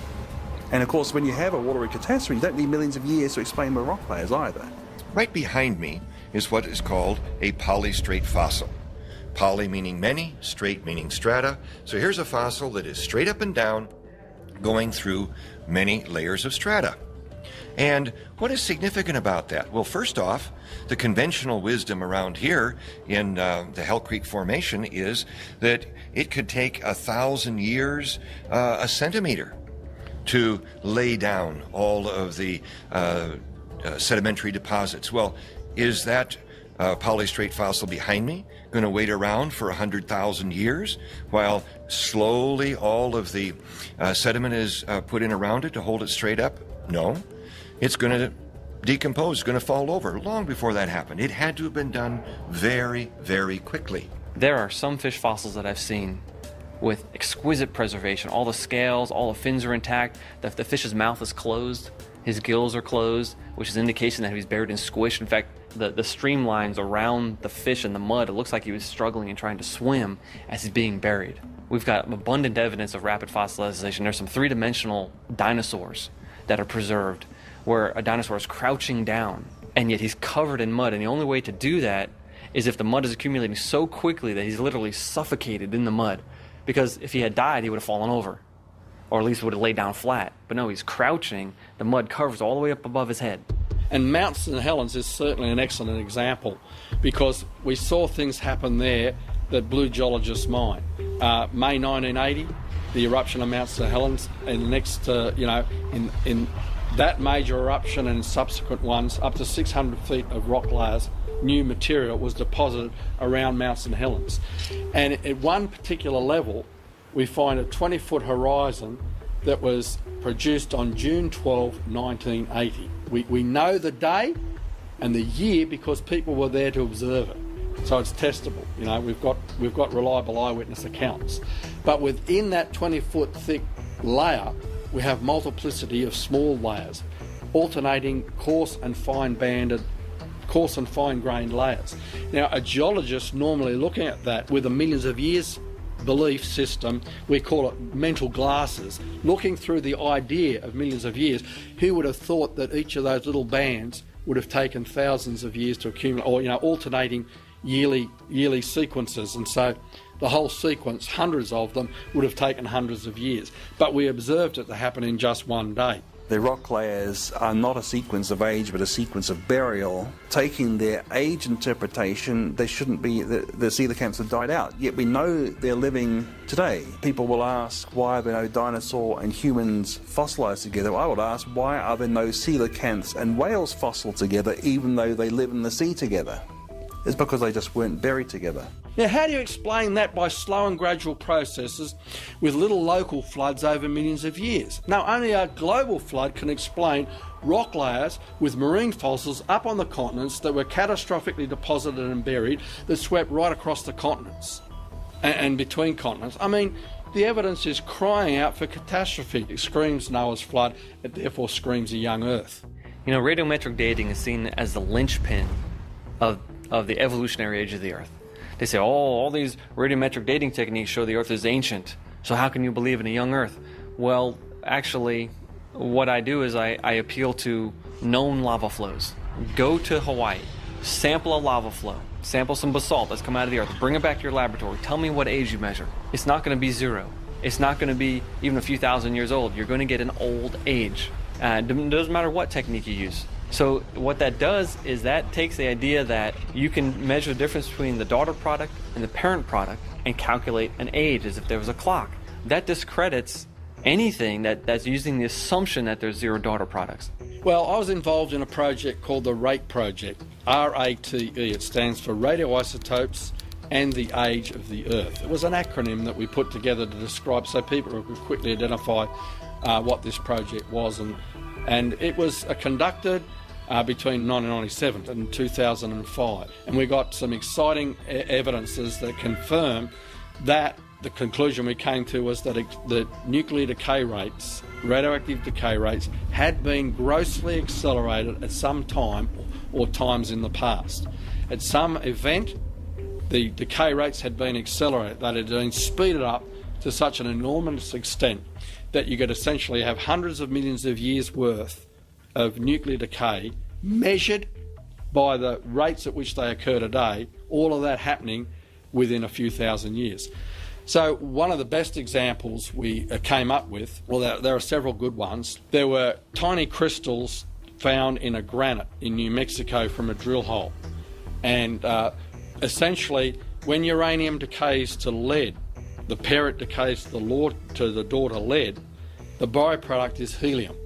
And of course, when you have a watery catastrophe, you don't need millions of years to explain the rock layers either. Right behind me is what is called a polystrate fossil. Poly meaning many, straight meaning strata. So here's a fossil that is straight up and down, going through many layers of strata. And what is significant about that? Well, first off, the conventional wisdom around here in the Hell Creek Formation is that it could take 1,000 years, a centimeter, to lay down all of the sedimentary deposits. Well, is that polystrate fossil behind me going to wait around for 100,000 years while slowly all of the sediment is put in around it to hold it straight up? No. It's going to decompose, it's going to fall over long before that happened. It had to have been done very, very quickly. There are some fish fossils that I've seen with exquisite preservation. All the scales, all the fins are intact. The fish's mouth is closed. His gills are closed, which is an indication that he's buried in squish. In fact, the streamlines around the fish in the mud, it looks like he was struggling and trying to swim as he's being buried. We've got abundant evidence of rapid fossilization. There's some three-dimensional dinosaurs that are preserved where a dinosaur is crouching down and yet he's covered in mud, and the only way to do that is if the mud is accumulating so quickly that he's literally suffocated in the mud, because if he had died he would have fallen over, or at least would have laid down flat. But no, he's crouching, the mud covers all the way up above his head. And Mount St. Helens is certainly an excellent example, because we saw things happen there that blew geologists' mind. May 1980, the eruption of Mount St. Helens, and the next, in that major eruption and subsequent ones, up to 600 feet of rock layers, new material was deposited around Mount St. Helens. And at one particular level, we find a 20-foot horizon that was produced on June 12, 1980. We know the day and the year because people were there to observe it. So it's testable. You know, we've got reliable eyewitness accounts. But within that 20-foot thick layer, we have multiplicity of small layers, alternating coarse and fine-grained layers. Now, a geologist normally looking at that with a millions of years belief system, we call it mental glasses, looking through the idea of millions of years, who would have thought that each of those little bands would have taken thousands of years to accumulate, or alternating yearly sequences, and so the whole sequence, hundreds of them, would have taken hundreds of years. But we observed it to happen in just one day. The rock layers are not a sequence of age, but a sequence of burial. Taking their age interpretation, they shouldn't be, the coelacanths have died out. Yet we know they're living today. People will ask, why are there no dinosaur and humans fossilised together? I would ask, why are there no coelacanths and whales fossil together, even though they live in the sea together? It's because they just weren't buried together. Now, how do you explain that? By slow and gradual processes with little local floods over millions of years. Now, only a global flood can explain rock layers with marine fossils up on the continents that were catastrophically deposited and buried that swept right across the continents and between continents. I mean, the evidence is crying out for catastrophe. It screams Noah's flood, it therefore screams a young Earth. You know, radiometric dating is seen as the linchpin of the evolutionary age of the Earth. They say, all these radiometric dating techniques show the Earth is ancient, so how can you believe in a young Earth? Well, actually, what I do is I appeal to known lava flows. Go to Hawaii, sample a lava flow, sample some basalt that's come out of the Earth, bring it back to your laboratory, tell me what age you measure. It's not going to be 0. It's not going to be even a few thousand years old. You're going to get an old age. It doesn't matter what technique you use. So what that does is that takes the idea that you can measure the difference between the daughter product and the parent product and calculate an age as if there was a clock. That discredits anything that's using the assumption that there's 0 daughter products. Well, I was involved in a project called the RATE project, RATE. It stands for radioisotopes and the age of the Earth. It was an acronym that we put together to describe so people could quickly identify what this project was, and it was conducted between 1997 and 2005. And we got some exciting evidences that confirm that the conclusion we came to was that the nuclear decay rates, radioactive decay rates, had been grossly accelerated at some time or times in the past. At some event, the decay rates had been accelerated, that had been speeded up to such an enormous extent that you could essentially have hundreds of millions of years worth of nuclear decay measured by the rates at which they occur today, all of that happening within a few thousand years. So one of the best examples we came up with, well, there are several good ones. There were tiny crystals found in a granite in New Mexico from a drill hole. And essentially, when uranium decays to lead, the parent decays to the daughter lead, the byproduct is helium.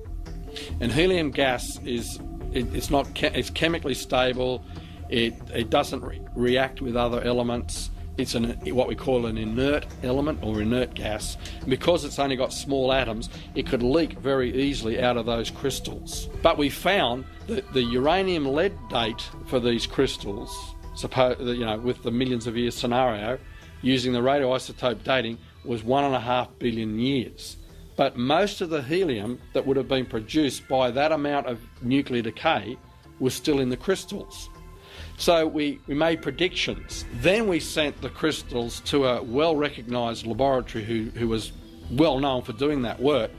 And helium gas it's chemically stable. It doesn't react with other elements. It's what we call an inert element or inert gas. And because it's only got small atoms, it could leak very easily out of those crystals. But we found that the uranium lead date for these crystals, with the millions of years scenario, using the radioisotope dating, was 1.5 billion years. But most of the helium that would have been produced by that amount of nuclear decay was still in the crystals. So we made predictions. Then we sent the crystals to a well-recognised laboratory who was well known for doing that work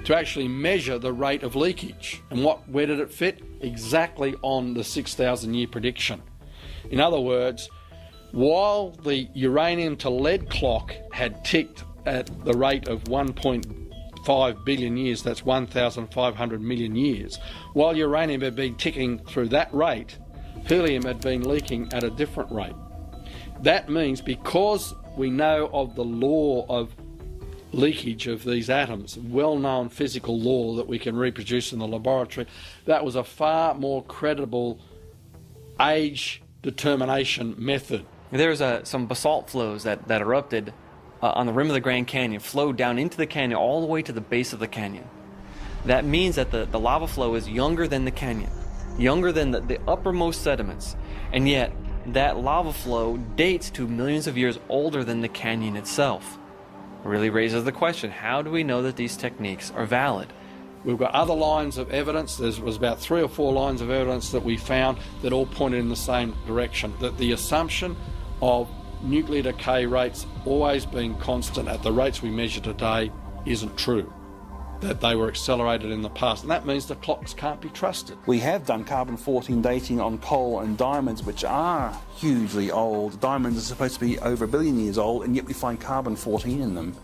to actually measure the rate of leakage. And where did it fit? Exactly on the 6,000 year prediction. In other words, while the uranium to lead clock had ticked at the rate of 1.5 billion years, that's 1,500 million years, while uranium had been ticking through that rate, helium had been leaking at a different rate. That means because we know of the law of leakage of these atoms, well-known physical law that we can reproduce in the laboratory, that was a far more credible age determination method. There was some basalt flows that erupted on the rim of the Grand Canyon, flowed down into the canyon all the way to the base of the canyon. That means that the lava flow is younger than the canyon, younger than the uppermost sediments, and yet that lava flow dates to millions of years older than the canyon itself. It really raises the question, how do we know that these techniques are valid? We've got other lines of evidence. There was about 3 or 4 lines of evidence that we found that all pointed in the same direction, that the assumption of nuclear decay rates always being constant at the rates we measure today isn't true, that they were accelerated in the past, and that means the clocks can't be trusted. We have done carbon-14 dating on coal and diamonds, which are hugely old. Diamonds are supposed to be over 1 billion years old, and yet we find carbon-14 in them.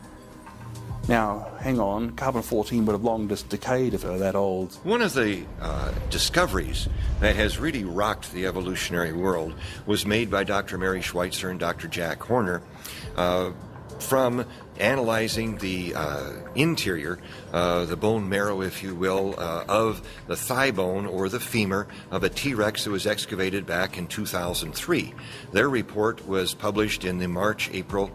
Now, hang on, carbon-14 would have long just decayed if it were that old. One of the discoveries that has really rocked the evolutionary world was made by Dr. Mary Schweitzer and Dr. Jack Horner from analyzing the interior, the bone marrow, if you will, of the thigh bone or the femur of a T-Rex that was excavated back in 2003. Their report was published in the March-April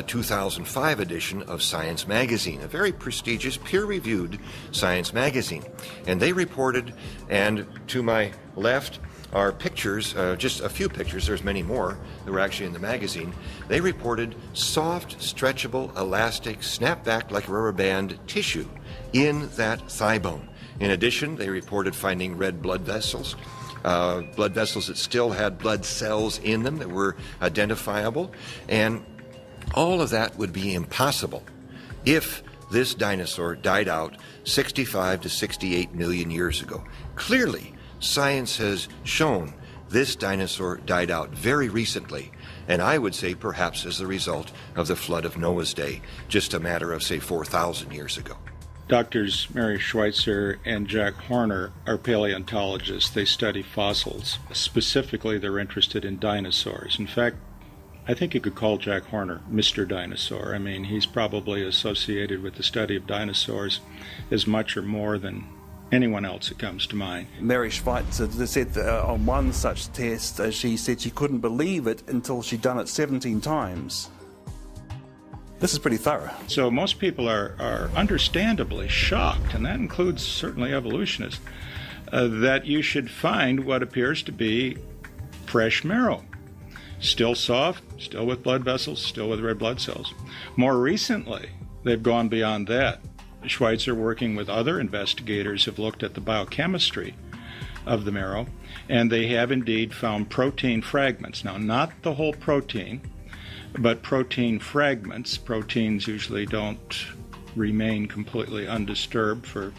2005 edition of Science Magazine, a very prestigious, peer-reviewed science magazine. And they reported, and to my left are pictures, just a few pictures, there's many more that were actually in the magazine. They reported soft, stretchable, elastic, snap-back like a rubber band tissue in that thigh bone. In addition, they reported finding red blood vessels that still had blood cells in them that were identifiable, and all of that would be impossible if this dinosaur died out 65 to 68 million years ago. Clearly, science has shown this dinosaur died out very recently, and I would say perhaps as a result of the flood of Noah's day, just a matter of, say, 4,000 years ago. Doctors Mary Schweitzer and Jack Horner are paleontologists. They study fossils. Specifically, they're interested in dinosaurs. In fact, I think you could call Jack Horner Mr. Dinosaur. I mean, he's probably associated with the study of dinosaurs as much or more than anyone else that comes to mind. Mary Schweitzer said that on one such test, she said she couldn't believe it until she'd done it 17 times. This is pretty thorough. So most people are understandably shocked, and that includes certainly evolutionists, that you should find what appears to be fresh marrow. Still soft, still with blood vessels, still with red blood cells. More recently, they've gone beyond that. Schweitzer, working with other investigators, have looked at the biochemistry of the marrow, and they have indeed found protein fragments. Now, not the whole protein, but protein fragments. Proteins usually don't remain completely undisturbed for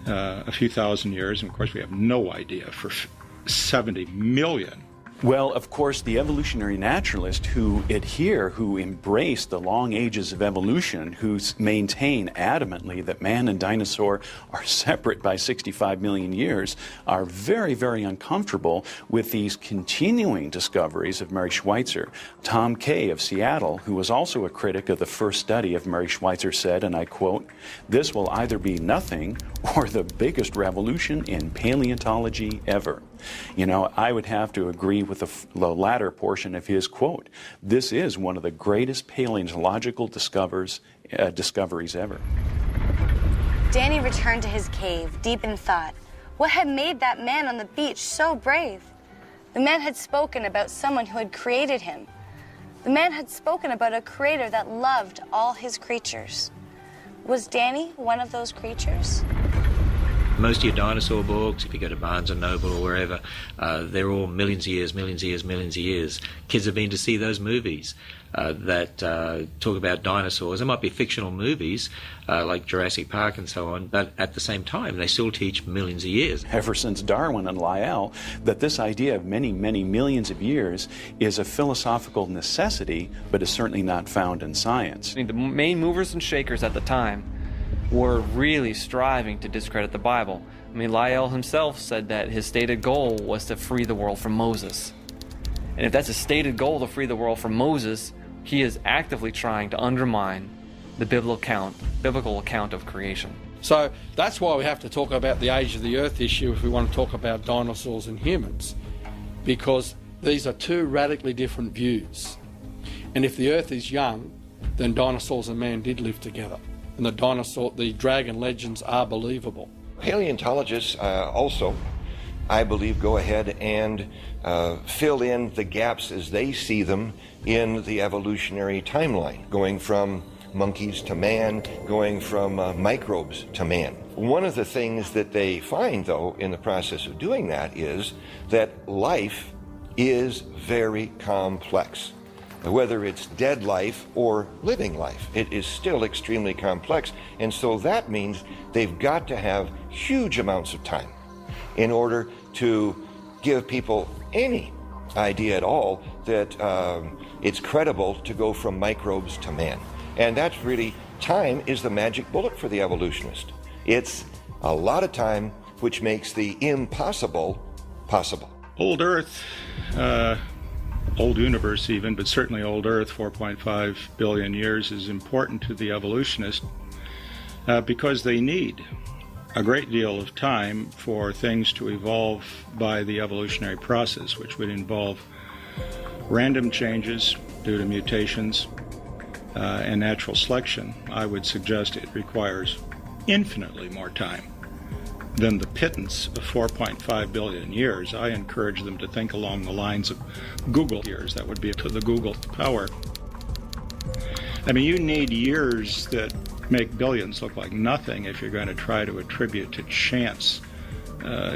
a few thousand years, and of course we have no idea for 70 million Well, of course, the evolutionary naturalists who embrace the long ages of evolution, who maintain adamantly that man and dinosaur are separate by 65 million years, are very, very uncomfortable with these continuing discoveries of Mary Schweitzer. Tom Kay of Seattle, who was also a critic of the first study of Mary Schweitzer, said, and I quote, "This will either be nothing or the biggest revolution in paleontology ever." You know, I would have to agree with the latter portion of his quote. This is one of the greatest paleontological discoveries ever. Danny returned to his cave, deep in thought. What had made that man on the beach so brave? The man had spoken about someone who had created him. The man had spoken about a creator that loved all his creatures. Was Danny one of those creatures? Most of your dinosaur books, if you go to Barnes & Noble or wherever, they're all millions of years, millions of years, millions of years. Kids have been to see those movies that talk about dinosaurs. It might be fictional movies like Jurassic Park and so on, but at the same time, they still teach millions of years. Ever since Darwin and Lyell, that this idea of many, many millions of years is a philosophical necessity, but is certainly not found in science. I mean, the main movers and shakers at the time were really striving to discredit the Bible. I mean, Lyell himself said that his stated goal was to free the world from Moses. And if that's his stated goal, to free the world from Moses, he is actively trying to undermine the biblical account of creation. So that's why we have to talk about the age of the earth issue if we want to talk about dinosaurs and humans, because these are two radically different views. And if the earth is young, then dinosaurs and man did live together. And the dragon legends are believable. Paleontologists also, I believe, go ahead and fill in the gaps as they see them in the evolutionary timeline, going from monkeys to man, going from microbes to man. One of the things that they find, though, in the process of doing that is that life is very complex. Whether it's dead life or living life, it is still extremely complex. And so that means they've got to have huge amounts of time in order to give people any idea at all that it's credible to go from microbes to man. And that's really, time is the magic bullet for the evolutionist. It's a lot of time, which makes the impossible possible. Old Earth, old universe even, but certainly old Earth, 4.5 billion years, is important to the evolutionist because they need a great deal of time for things to evolve by the evolutionary process, which would involve random changes due to mutations and natural selection. I would suggest it requires infinitely more time than the pittance of 4.5 billion years. I encourage them to think along the lines of Google years. That would be to the Google power. I mean, you need years that make billions look like nothing if you're going to try to attribute to chance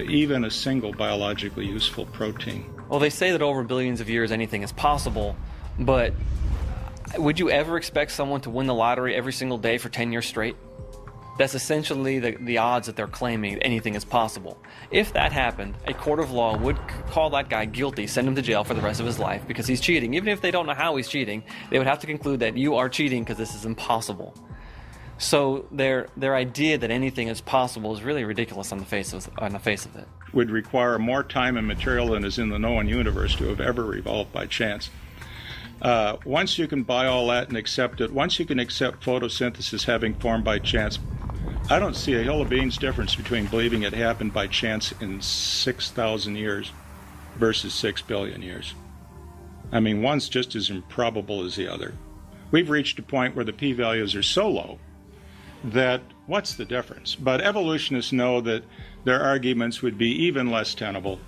even a single biologically useful protein. Well, they say that over billions of years anything is possible, but would you ever expect someone to win the lottery every single day for 10 years straight? That's essentially the odds that they're claiming anything is possible. If that happened, a court of law would call that guy guilty, send him to jail for the rest of his life because he's cheating. Even if they don't know how he's cheating, they would have to conclude that you are cheating because this is impossible. So their idea that anything is possible is really ridiculous on the face of it. Would require more time and material than is in the known universe to have ever evolved by chance. Once you can buy all that and accept it, once you can accept photosynthesis having formed by chance, I don't see a hill of beans difference between believing it happened by chance in 6,000 years versus 6 billion years. I mean, one's just as improbable as the other. We've reached a point where the p-values are so low that what's the difference? But evolutionists know that their arguments would be even less tenable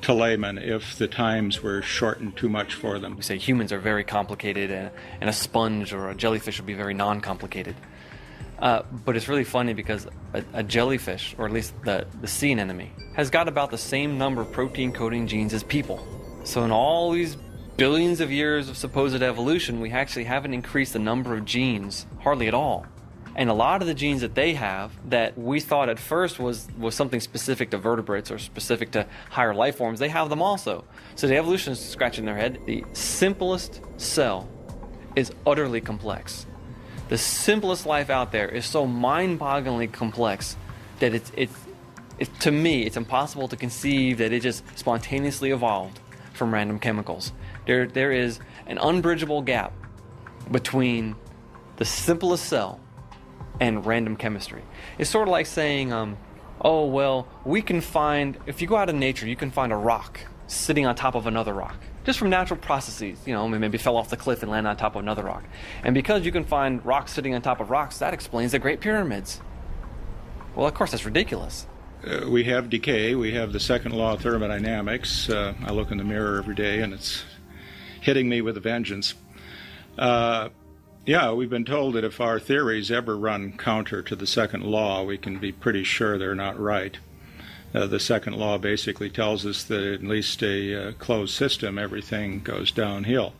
to laymen if the times were shortened too much for them. We say humans are very complicated and a sponge or a jellyfish would be very non-complicated. But it's really funny because a jellyfish, or at least the sea anemone, has got about the same number of protein coding genes as people. So in all these billions of years of supposed evolution, we actually haven't increased the number of genes hardly at all. And a lot of the genes that they have that we thought at first was something specific to vertebrates or specific to higher life forms, they have them also. So the evolutionists scratching their head, the simplest cell is utterly complex. The simplest life out there is so mind-bogglingly complex that to me, it's impossible to conceive that it just spontaneously evolved from random chemicals. There is an unbridgeable gap between the simplest cell and random chemistry. It's sort of like saying, oh, well, we can find, if you go out in nature, you can find a rock sitting on top of another rock, just from natural processes. You know, maybe fell off the cliff and landed on top of another rock. And because you can find rocks sitting on top of rocks, that explains the Great Pyramids. Well, of course, that's ridiculous. We have decay. We have the second law of thermodynamics. I look in the mirror every day, and it's hitting me with a vengeance. Yeah, we've been told that if our theories ever run counter to the second law, we can be pretty sure they're not right. The second law basically tells us that at least a closed system, everything goes downhill.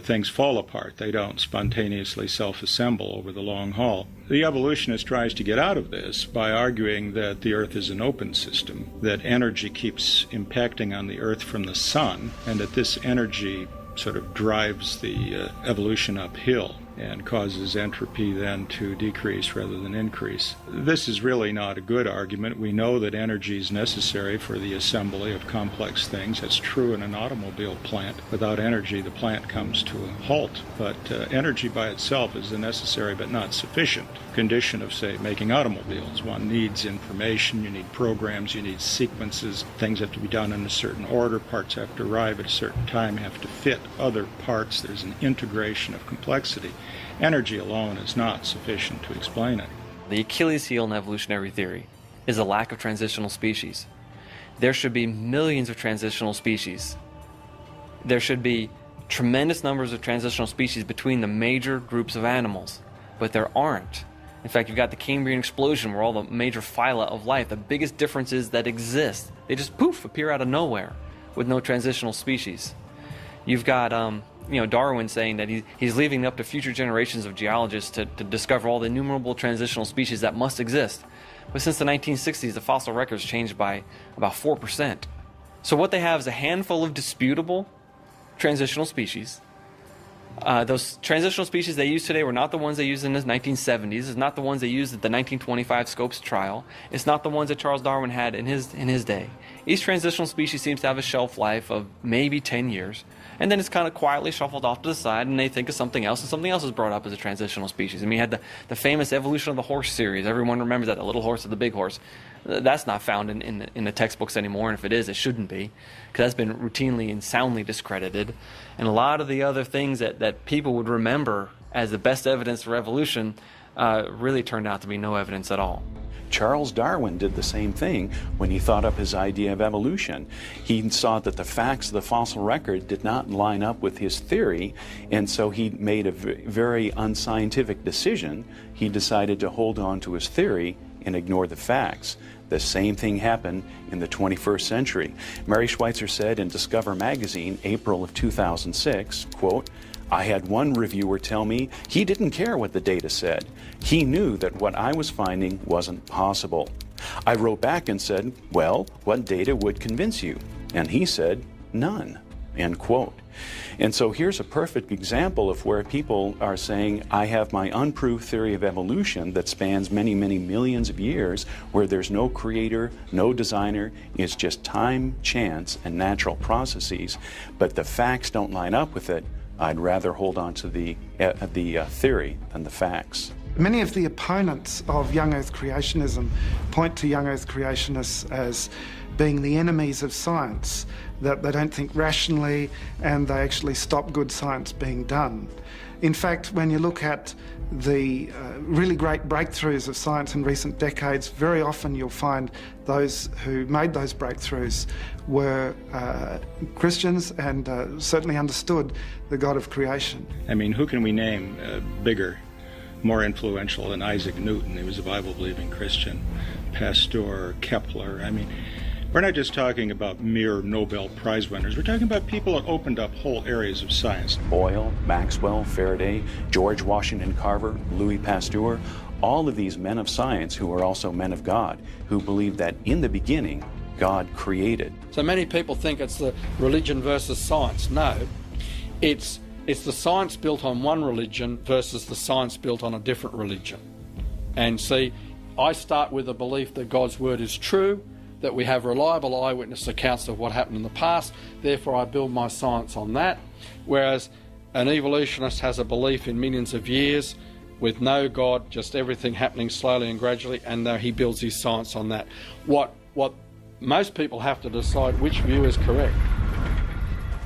Things fall apart. They don't spontaneously self-assemble over the long haul. The evolutionist tries to get out of this by arguing that the Earth is an open system, that energy keeps impacting on the Earth from the sun, and that this energy sort of drives the evolution uphill and causes entropy then to decrease rather than increase. This is really not a good argument. We know that energy is necessary for the assembly of complex things. That's true in an automobile plant. Without energy, the plant comes to a halt. But energy by itself is a necessary but not sufficient condition of, say, making automobiles. One needs information, you need programs, you need sequences. Things have to be done in a certain order. Parts have to arrive at a certain time, have to fit other parts. There's an integration of complexity. Energy alone is not sufficient to explain it. The Achilles heel in evolutionary theory is a lack of transitional species. There should be millions of transitional species. There should be tremendous numbers of transitional species between the major groups of animals, but there aren't. In fact, you've got the Cambrian explosion where all the major phyla of life, the biggest differences that exist, they just poof, appear out of nowhere with no transitional species. You've got Darwin saying that he's leaving it up to future generations of geologists to discover all the innumerable transitional species that must exist. But since the 1960s, the fossil record's changed by about 4%. So what they have is a handful of disputable transitional species. Those transitional species they use today were not the ones they used in the 1970s. It's not the ones they used at the 1925 Scopes trial. It's not the ones that Charles Darwin had in his day. Each transitional species seems to have a shelf life of maybe 10 years. And then it's kind of quietly shuffled off to the side, and they think of something else, and something else is brought up as a transitional species. I mean, you had the famous Evolution of the Horse series. Everyone remembers that, the little horse or the big horse. That's not found in the textbooks anymore, and if it is, it shouldn't be, because that's been routinely and soundly discredited. And a lot of the other things that people would remember as the best evidence for evolution really turned out to be no evidence at all. Charles Darwin did the same thing when he thought up his idea of evolution. He saw that the facts of the fossil record did not line up with his theory, and so he made a very unscientific decision. He decided to hold on to his theory and ignore the facts. The same thing happened in the 21st century. Mary Schweitzer said in Discover magazine, April of 2006, quote, "I had one reviewer tell me he didn't care what the data said. He knew that what I was finding wasn't possible. I wrote back and said, well, what data would convince you? And he said, none," end quote. And so here's a perfect example of where people are saying, I have my unproved theory of evolution that spans many, many millions of years, where there's no creator, no designer, it's just time, chance, and natural processes, but the facts don't line up with it. I'd rather hold on to the theory than the facts. Many of the opponents of young Earth creationism point to young Earth creationists as being the enemies of science, that they don't think rationally and they actually stop good science being done. In fact, when you look at the really great breakthroughs of science in recent decades, very often you'll find those who made those breakthroughs were Christians and certainly understood the God of creation. I mean, who can we name bigger, more influential than Isaac Newton? He was a Bible-believing Christian. Pasteur, Kepler. I mean, We're not just talking about mere Nobel Prize winners. We're talking about people that opened up whole areas of science. Boyle, Maxwell, Faraday, George Washington Carver, Louis Pasteur, all of these men of science who are also men of God, who believe that in the beginning, God created. So many people think it's the religion versus science. No, it's the science built on one religion versus the science built on a different religion. And see, I start with the belief that God's word is true, that we have reliable eyewitness accounts of what happened in the past, therefore I build my science on that. Whereas an evolutionist has a belief in millions of years with no God, just everything happening slowly and gradually, and he builds his science on that. What most people have to decide which view is correct.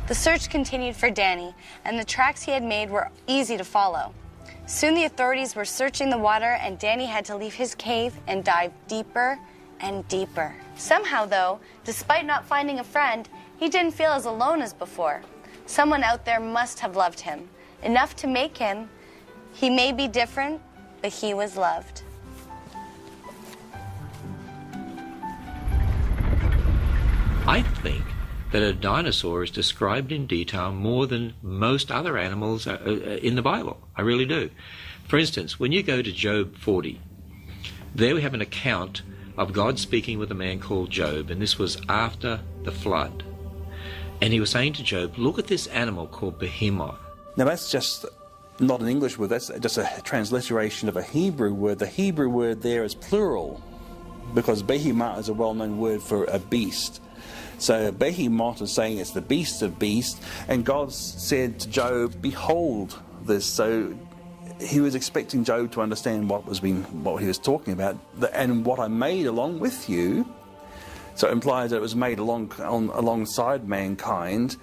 The search continued for Danny, and the tracks he had made were easy to follow. Soon the authorities were searching the water, and Danny had to leave his cave and dive deeper and deeper. Somehow, though, despite not finding a friend, he didn't feel as alone as before. Someone out there must have loved him, enough to make him. He may be different, but he was loved. I think that a dinosaur is described in detail more than most other animals in the Bible. I really do. For instance, when you go to Job 40, there we have an account of God speaking with a man called Job, and this was after the flood. And he was saying to Job, look at this animal called behemoth. Now that's just not an English word, that's just a transliteration of a Hebrew word. The Hebrew word there is plural, because behemoth is a well-known word for a beast. So behemoth is saying it's the beast of beasts, and God said to Job, behold this. So he was expecting Job to understand what he was talking about, and what I made along with you. So it implies that it was made alongside mankind,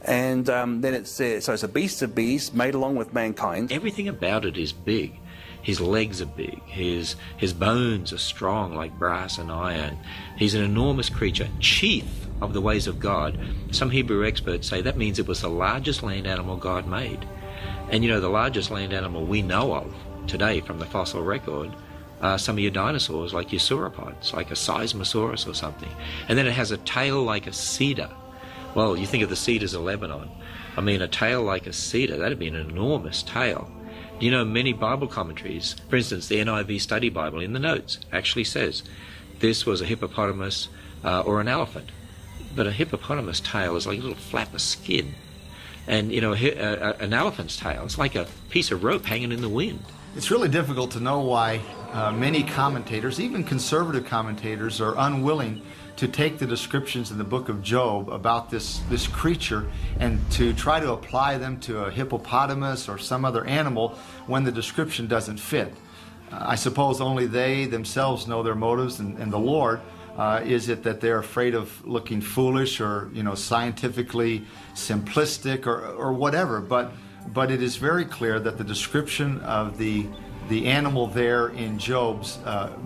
and then it says, so it's a beast of beasts made along with mankind. Everything about it is big. His legs are big. His bones are strong like brass and iron. He's an enormous creature, chief of the ways of God. Some Hebrew experts say that means it was the largest land animal God made. And you know, the largest land animal we know of today from the fossil record are some of your dinosaurs, like your sauropods, like a Seismosaurus or something. And then it has a tail like a cedar. Well, you think of the cedars of Lebanon. I mean, a tail like a cedar, that'd be an enormous tail. You know, many Bible commentaries, for instance, the NIV Study Bible in the notes actually says this was a hippopotamus or an elephant. But a hippopotamus tail is like a little flap of skin. And, you know, an elephant's tail, it's like a piece of rope hanging in the wind. It's really difficult to know why many commentators, even conservative commentators, are unwilling to take the descriptions in the book of Job about this creature and to try to apply them to a hippopotamus or some other animal when the description doesn't fit. I suppose only they themselves know their motives, and the Lord. Is it that they're afraid of looking foolish or, you know, scientifically simplistic or whatever? But it is very clear that the description of the animal there in Job's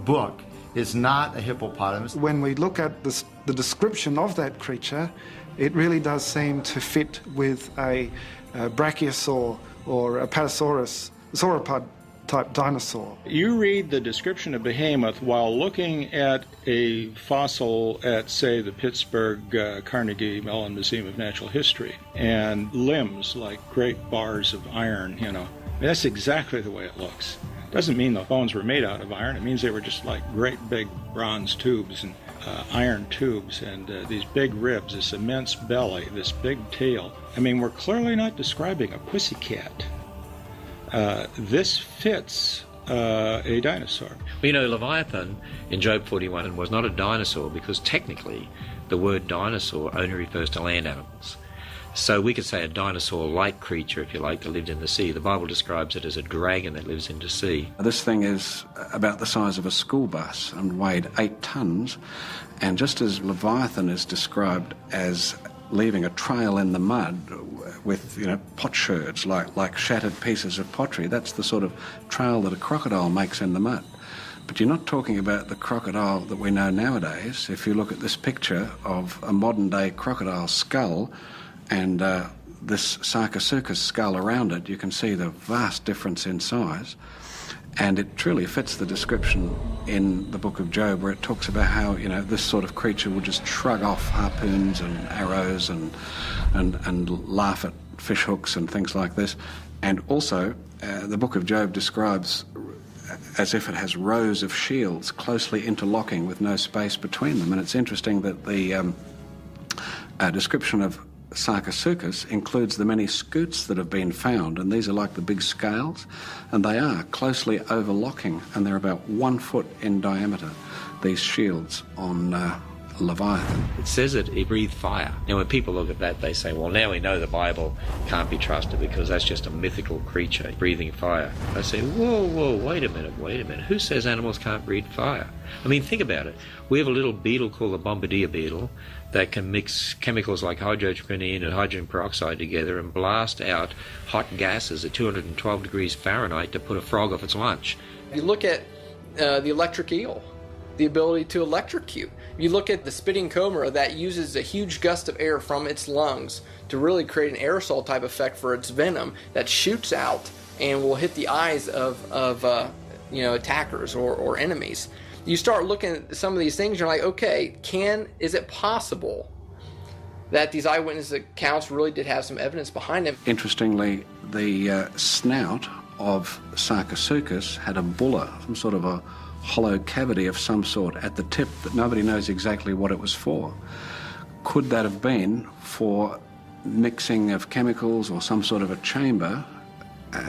book is not a hippopotamus. When we look at the description of that creature, it really does seem to fit with a brachiosaur or a patasaurus, sauropod type dinosaur. You read the description of behemoth while looking at a fossil at, say, the Pittsburgh Carnegie Mellon Museum of Natural History, and limbs like great bars of iron, you know. That's exactly the way it looks. Doesn't mean the bones were made out of iron. It means they were just like great big bronze tubes and iron tubes, and these big ribs, this immense belly, this big tail. I mean, we're clearly not describing a pussycat. This fits a dinosaur. Well, you know, Leviathan in Job 41 was not a dinosaur because technically the word dinosaur only refers to land animals. So we could say a dinosaur-like creature, if you like, that lived in the sea. The Bible describes it as a dragon that lives in the sea. This thing is about the size of a school bus and weighed 8 tons. And just as Leviathan is described as leaving a trail in the mud with, you know, potsherds, like shattered pieces of pottery, that's the sort of trail that a crocodile makes in the mud. But you're not talking about the crocodile that we know nowadays. If you look at this picture of a modern-day crocodile skull and this Sarcosuchus skull around it, you can see the vast difference in size. And it truly fits the description in the book of Job, where it talks about how, this sort of creature will just shrug off harpoons and arrows and laugh at fish hooks and things like this. And also, the book of Job describes as if it has rows of shields closely interlocking with no space between them. And it's interesting that the description of Sarcosuchus includes the many scutes that have been found, and these are like the big scales, and they are closely overlocking, and they're about 1 foot in diameter, these shields on Leviathan. It says that he breathed fire. Now, when people look at that, they say, well, now we know the Bible can't be trusted because that's just a mythical creature breathing fire. I say, whoa, wait a minute. Who says animals can't breathe fire? I mean, think about it. We have a little beetle called the bombardier beetle that can mix chemicals like hydrogen and hydrogen peroxide together and blast out hot gases at 212 degrees Fahrenheit to put a frog off its lunch. You look at the electric eel, the ability to electrocute. You look at the spitting cobra that uses a huge gust of air from its lungs to really create an aerosol type effect for its venom that shoots out and will hit the eyes of attackers or enemies. You start looking at some of these things, you're like, okay, is it possible that these eyewitness accounts really did have some evidence behind them? Interestingly, the snout of Sarcosuchus had a bulla, some sort of a hollow cavity of some sort at the tip that nobody knows exactly what it was for. Could that have been for mixing of chemicals or some sort of a chamber,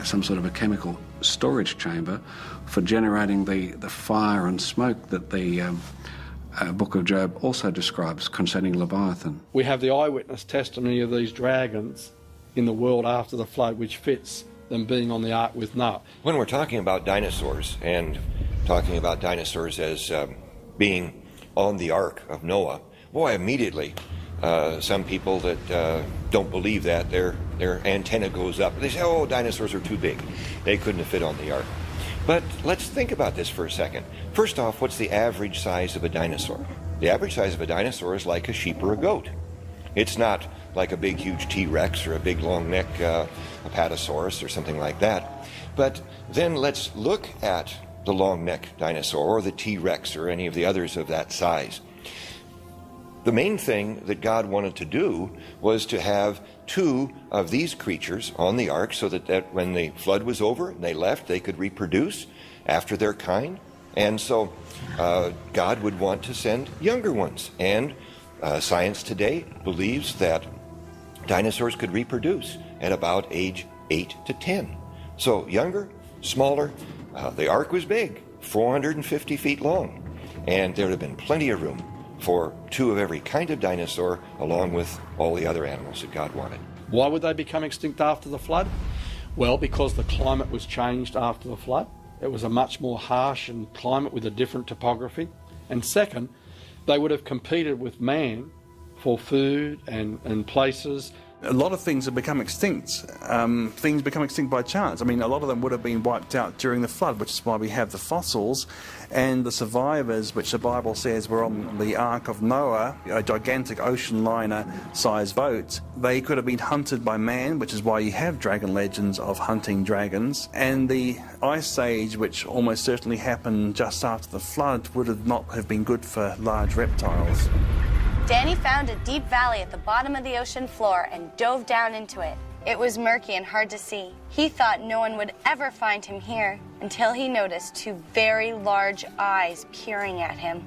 some sort of a chemical storage chamber for generating the fire and smoke that the book of Job also describes concerning Leviathan? We have the eyewitness testimony of these dragons in the world after the flood, which fits them being on the ark with Noah. When we're talking about dinosaurs and talking about dinosaurs as being on the ark of Noah, boy, immediately some people that don't believe that, their antenna goes up. They say, oh, dinosaurs are too big. They couldn't have fit on the ark. But let's think about this for a second. First off, what's the average size of a dinosaur? The average size of a dinosaur is like a sheep or a goat. It's not like a big, huge T-Rex or a big, long neck Apatosaurus or something like that. But then let's look at the long neck dinosaur or the T-Rex or any of the others of that size. The main thing that God wanted to do was to have 2 of these creatures on the ark so that when the flood was over and they left, they could reproduce after their kind. And so God would want to send younger ones. And science today believes that dinosaurs could reproduce at about age 8 to 10. So younger, smaller. The ark was big, 450 feet long. And there would have been plenty of room for 2 of every kind of dinosaur, along with all the other animals that God wanted. Why would they become extinct after the flood? Well, because the climate was changed after the flood. It was a much more harsh climate with a different topography. And second, they would have competed with man for food and places. A lot of things have become extinct. Things become extinct by chance. I mean, a lot of them would have been wiped out during the flood, which is why we have the fossils. And the survivors, which the Bible says were on the Ark of Noah, a gigantic ocean liner-sized boat, they could have been hunted by man, which is why you have dragon legends of hunting dragons. And the Ice Age, which almost certainly happened just after the flood, would not have been good for large reptiles. Danny found a deep valley at the bottom of the ocean floor and dove down into it. It was murky and hard to see. He thought no one would ever find him here until he noticed 2 very large eyes peering at him.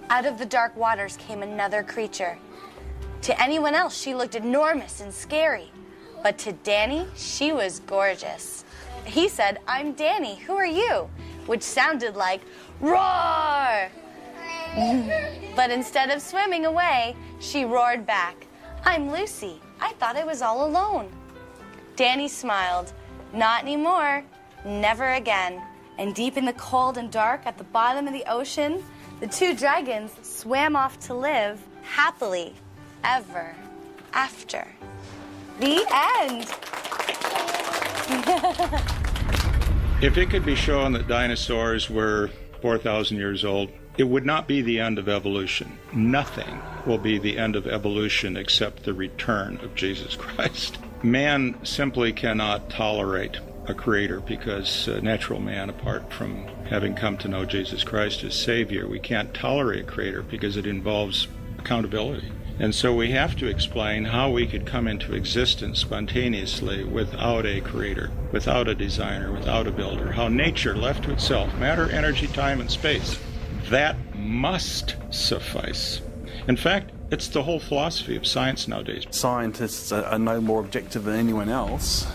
Out of the dark waters came another creature. To anyone else, she looked enormous and scary. But to Danny, she was gorgeous. He said, "I'm Danny, who are you?" Which sounded like, "Roar!" But instead of swimming away, she roared back, "I'm Lucy. I thought I was all alone." Danny smiled. Not anymore. Never again. And deep in the cold and dark at the bottom of the ocean, the 2 dragons swam off to live happily ever after. The end. If it could be shown that dinosaurs were 4,000 years old, it would not be the end of evolution. Nothing will be the end of evolution except the return of Jesus Christ. Man simply cannot tolerate a creator, because natural man, apart from having come to know Jesus Christ as Savior, we can't tolerate a creator because it involves accountability. And so we have to explain how we could come into existence spontaneously without a creator, without a designer, without a builder, how nature left to itself, matter, energy, time, and space, that must suffice. In fact, it's the whole philosophy of science nowadays. Scientists are no more objective than anyone else,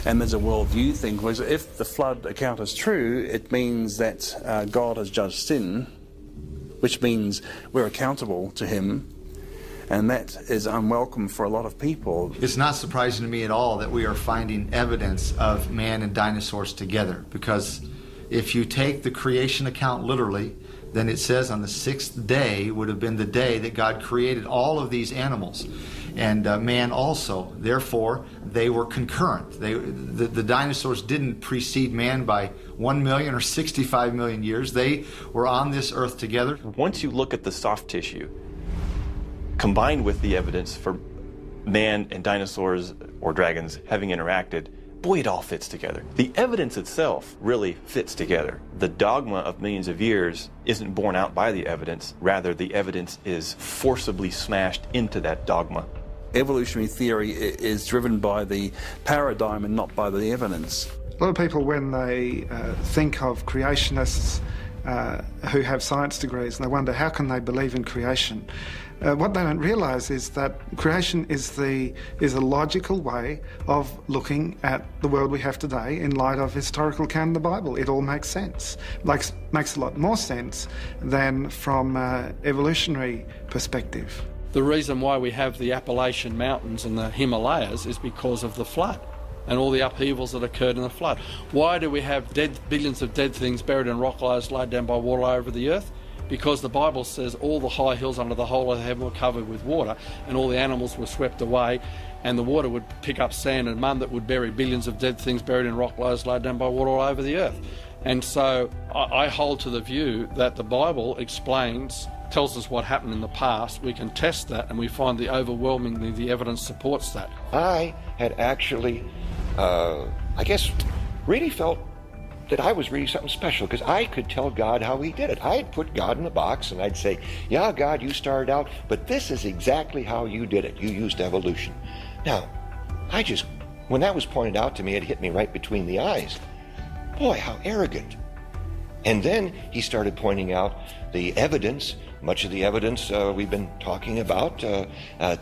and there's a worldview thing, because if the flood account is true, it means that God has judged sin, which means we're accountable to him, and that is unwelcome for a lot of people. It's not surprising to me at all that we are finding evidence of man and dinosaurs together, because if you take the creation account literally, then it says on the sixth day would have been the day that God created all of these animals, and man also. Therefore, they were concurrent. The dinosaurs didn't precede man by 1 million or 65 million years. They were on this earth together. Once you look at the soft tissue, combined with the evidence for man and dinosaurs or dragons having interacted, boy, it all fits together. The evidence itself really fits together. The dogma of millions of years isn't borne out by the evidence. Rather, the evidence is forcibly smashed into that dogma. Evolutionary theory is driven by the paradigm and not by the evidence. A lot of people, when they think of creationists who have science degrees, and they wonder how can they believe in creation. What they don't realise is that creation is a logical way of looking at the world we have today in light of historical account in the Bible. It all makes sense. Makes a lot more sense than from evolutionary perspective. The reason why we have the Appalachian Mountains and the Himalayas is because of the flood and all the upheavals that occurred in the flood. Why do we have billions of dead things buried in rock layers laid down by water over the earth? Because the Bible says all the high hills under the whole of heaven were covered with water, and all the animals were swept away, and the water would pick up sand and mud that would bury billions of dead things buried in rock layers laid down by water all over the earth. And so I hold to the view that the Bible tells us what happened in the past. We can test that, and we find the overwhelmingly the evidence supports that. I had actually, I guess, really felt that I was really something special, because I could tell God how he did it. I'd put God in a box and I'd say, yeah, God, you started out, but this is exactly how you did it. You used evolution. Now, when that was pointed out to me, it hit me right between the eyes. Boy, how arrogant. And then he started pointing out the evidence, much of the evidence we've been talking about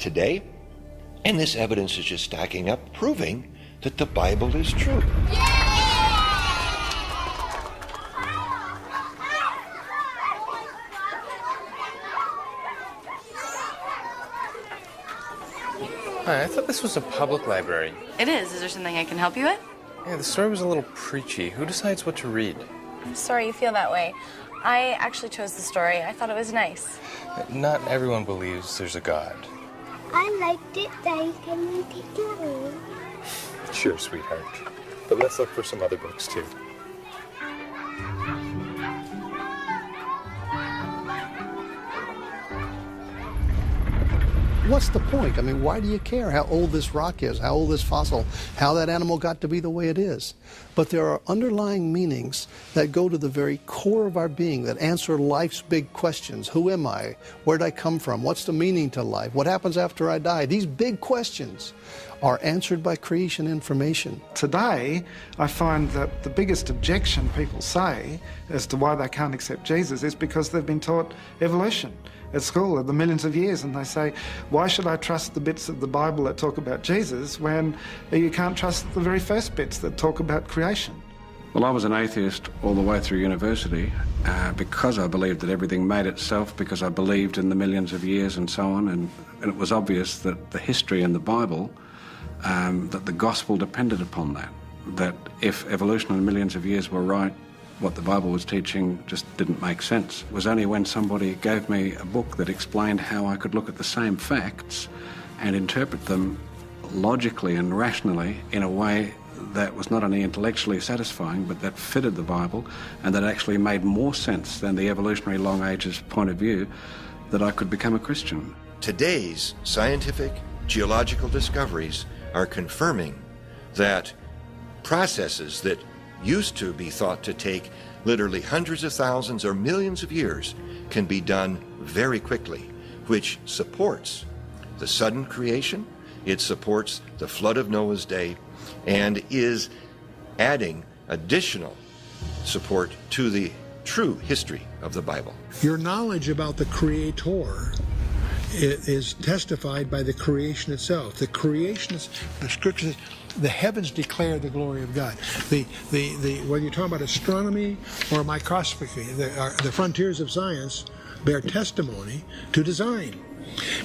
today. And this evidence is just stacking up, proving that the Bible is true. Hi, I thought this was a public library. It is. Is there something I can help you with? Yeah, the story was a little preachy. Who decides what to read? I'm sorry you feel that way. I actually chose the story. I thought it was nice. Not everyone believes there's a God. I liked it, Daddy. Can you take it away? Sure, sweetheart. But let's look for some other books, too. What's the point? I mean, why do you care how old this rock is, how old this fossil, how that animal got to be the way it is? But there are underlying meanings that go to the very core of our being, that answer life's big questions. Who am I? Where did I come from? What's the meaning to life? What happens after I die? These big questions are answered by creation information. Today, I find that the biggest objection people say as to why they can't accept Jesus is because they've been taught evolution at school of the millions of years, and they say, why should I trust the bits of the Bible that talk about Jesus when you can't trust the very first bits that talk about creation? Well, I was an atheist all the way through university because I believed that everything made itself, because I believed in the millions of years and so on, and it was obvious that the history in the Bible, that the gospel depended upon that if evolution and millions of years were right, what the Bible was teaching just didn't make sense. It was only when somebody gave me a book that explained how I could look at the same facts and interpret them logically and rationally in a way that was not only intellectually satisfying, but that fitted the Bible and that actually made more sense than the evolutionary long ages point of view, that I could become a Christian. processes that used to be thought to take literally hundreds of thousands or millions of years can be done very quickly, which supports the sudden creation, it supports the flood of Noah's day, and is adding additional support to the true history of the Bible. Your knowledge about the Creator is testified by the creation itself. The creation is, the Scripture says, the heavens declare the glory of God. Whether you're talking about astronomy or microscopy, the frontiers of science bear testimony to design.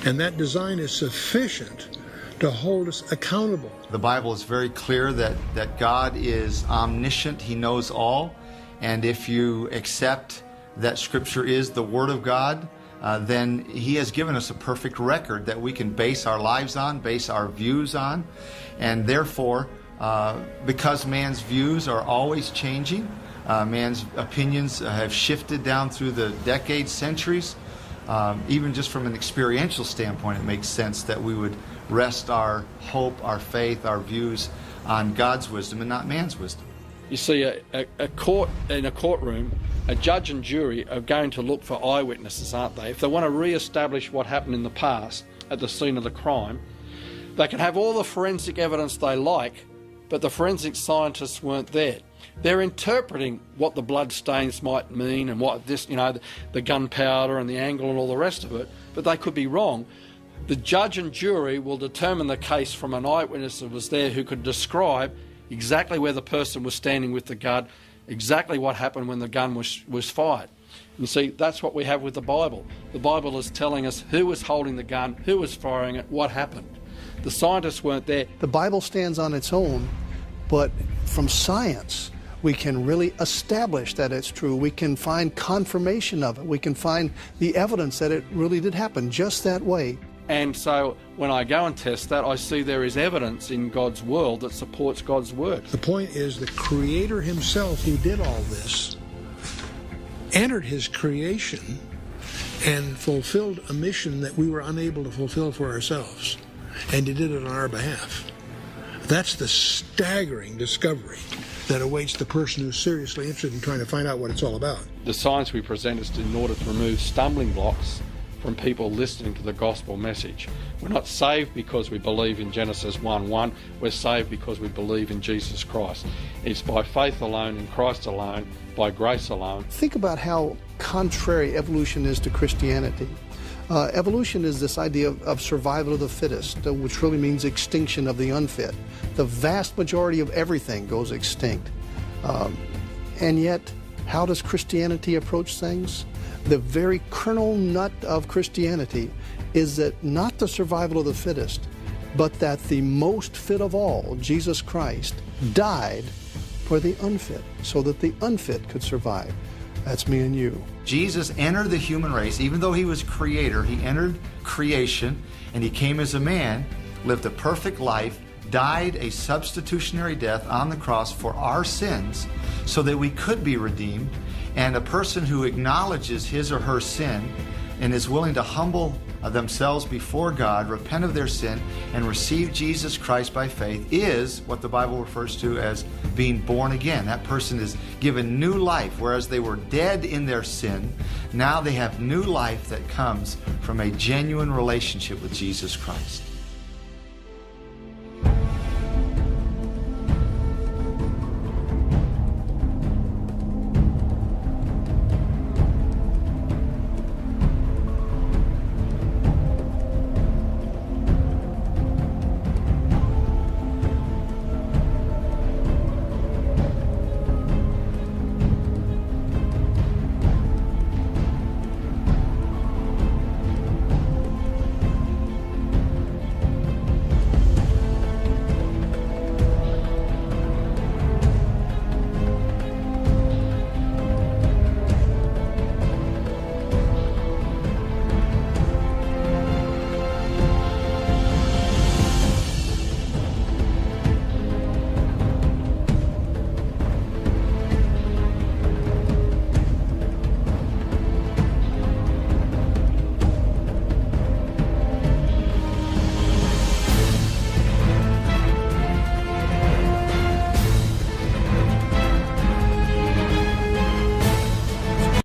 And that design is sufficient to hold us accountable. The Bible is very clear that God is omniscient. He knows all. And if you accept that Scripture is the Word of God, then He has given us a perfect record that we can base our lives on, base our views on. And therefore, because man's views are always changing, man's opinions have shifted down through the decades, centuries, even just from an experiential standpoint, it makes sense that we would rest our hope, our faith, our views on God's wisdom and not man's wisdom. You see, a court in a courtroom, a judge and jury are going to look for eyewitnesses, aren't they? If they want to re-establish what happened in the past at the scene of the crime, they can have all the forensic evidence they like, but the forensic scientists weren't there. They're interpreting what the blood stains might mean and what this, the gunpowder and the angle and all the rest of it, but they could be wrong. The judge and jury will determine the case from an eyewitness that was there who could describe exactly where the person was standing with the gun, exactly what happened when the gun was fired. You see, that's what we have with the Bible. The Bible is telling us who was holding the gun, who was firing it, what happened. The scientists weren't there. The Bible stands on its own, but from science, we can really establish that it's true. We can find confirmation of it. We can find the evidence that it really did happen just that way. And so when I go and test that, I see there is evidence in God's world that supports God's word. The point is the Creator Himself, who did all this, entered His creation and fulfilled a mission that we were unable to fulfill for ourselves. And He did it on our behalf. That's the staggering discovery that awaits the person who's seriously interested in trying to find out what it's all about. The science we present is in order to remove stumbling blocks from people listening to the gospel message. We're not saved because we believe in Genesis 1:1. We're saved because we believe in Jesus Christ. It's by faith alone, in Christ alone, by grace alone. Think about how contrary evolution is to Christianity. Evolution is this idea of survival of the fittest, which really means extinction of the unfit. The vast majority of everything goes extinct. And yet, how does Christianity approach things? The very kernel nut of Christianity is that not the survival of the fittest, but that the most fit of all, Jesus Christ, died for the unfit, so that the unfit could survive. That's me and you. Jesus entered the human race. Even though He was Creator, He entered creation, and He came as a man, lived a perfect life, died a substitutionary death on the cross for our sins so that we could be redeemed. And a person who acknowledges his or her sin and is willing to humble themselves before God, repent of their sin, and receive Jesus Christ by faith is what the Bible refers to as being born again. That person is given new life, whereas they were dead in their sin. Now they have new life that comes from a genuine relationship with Jesus Christ.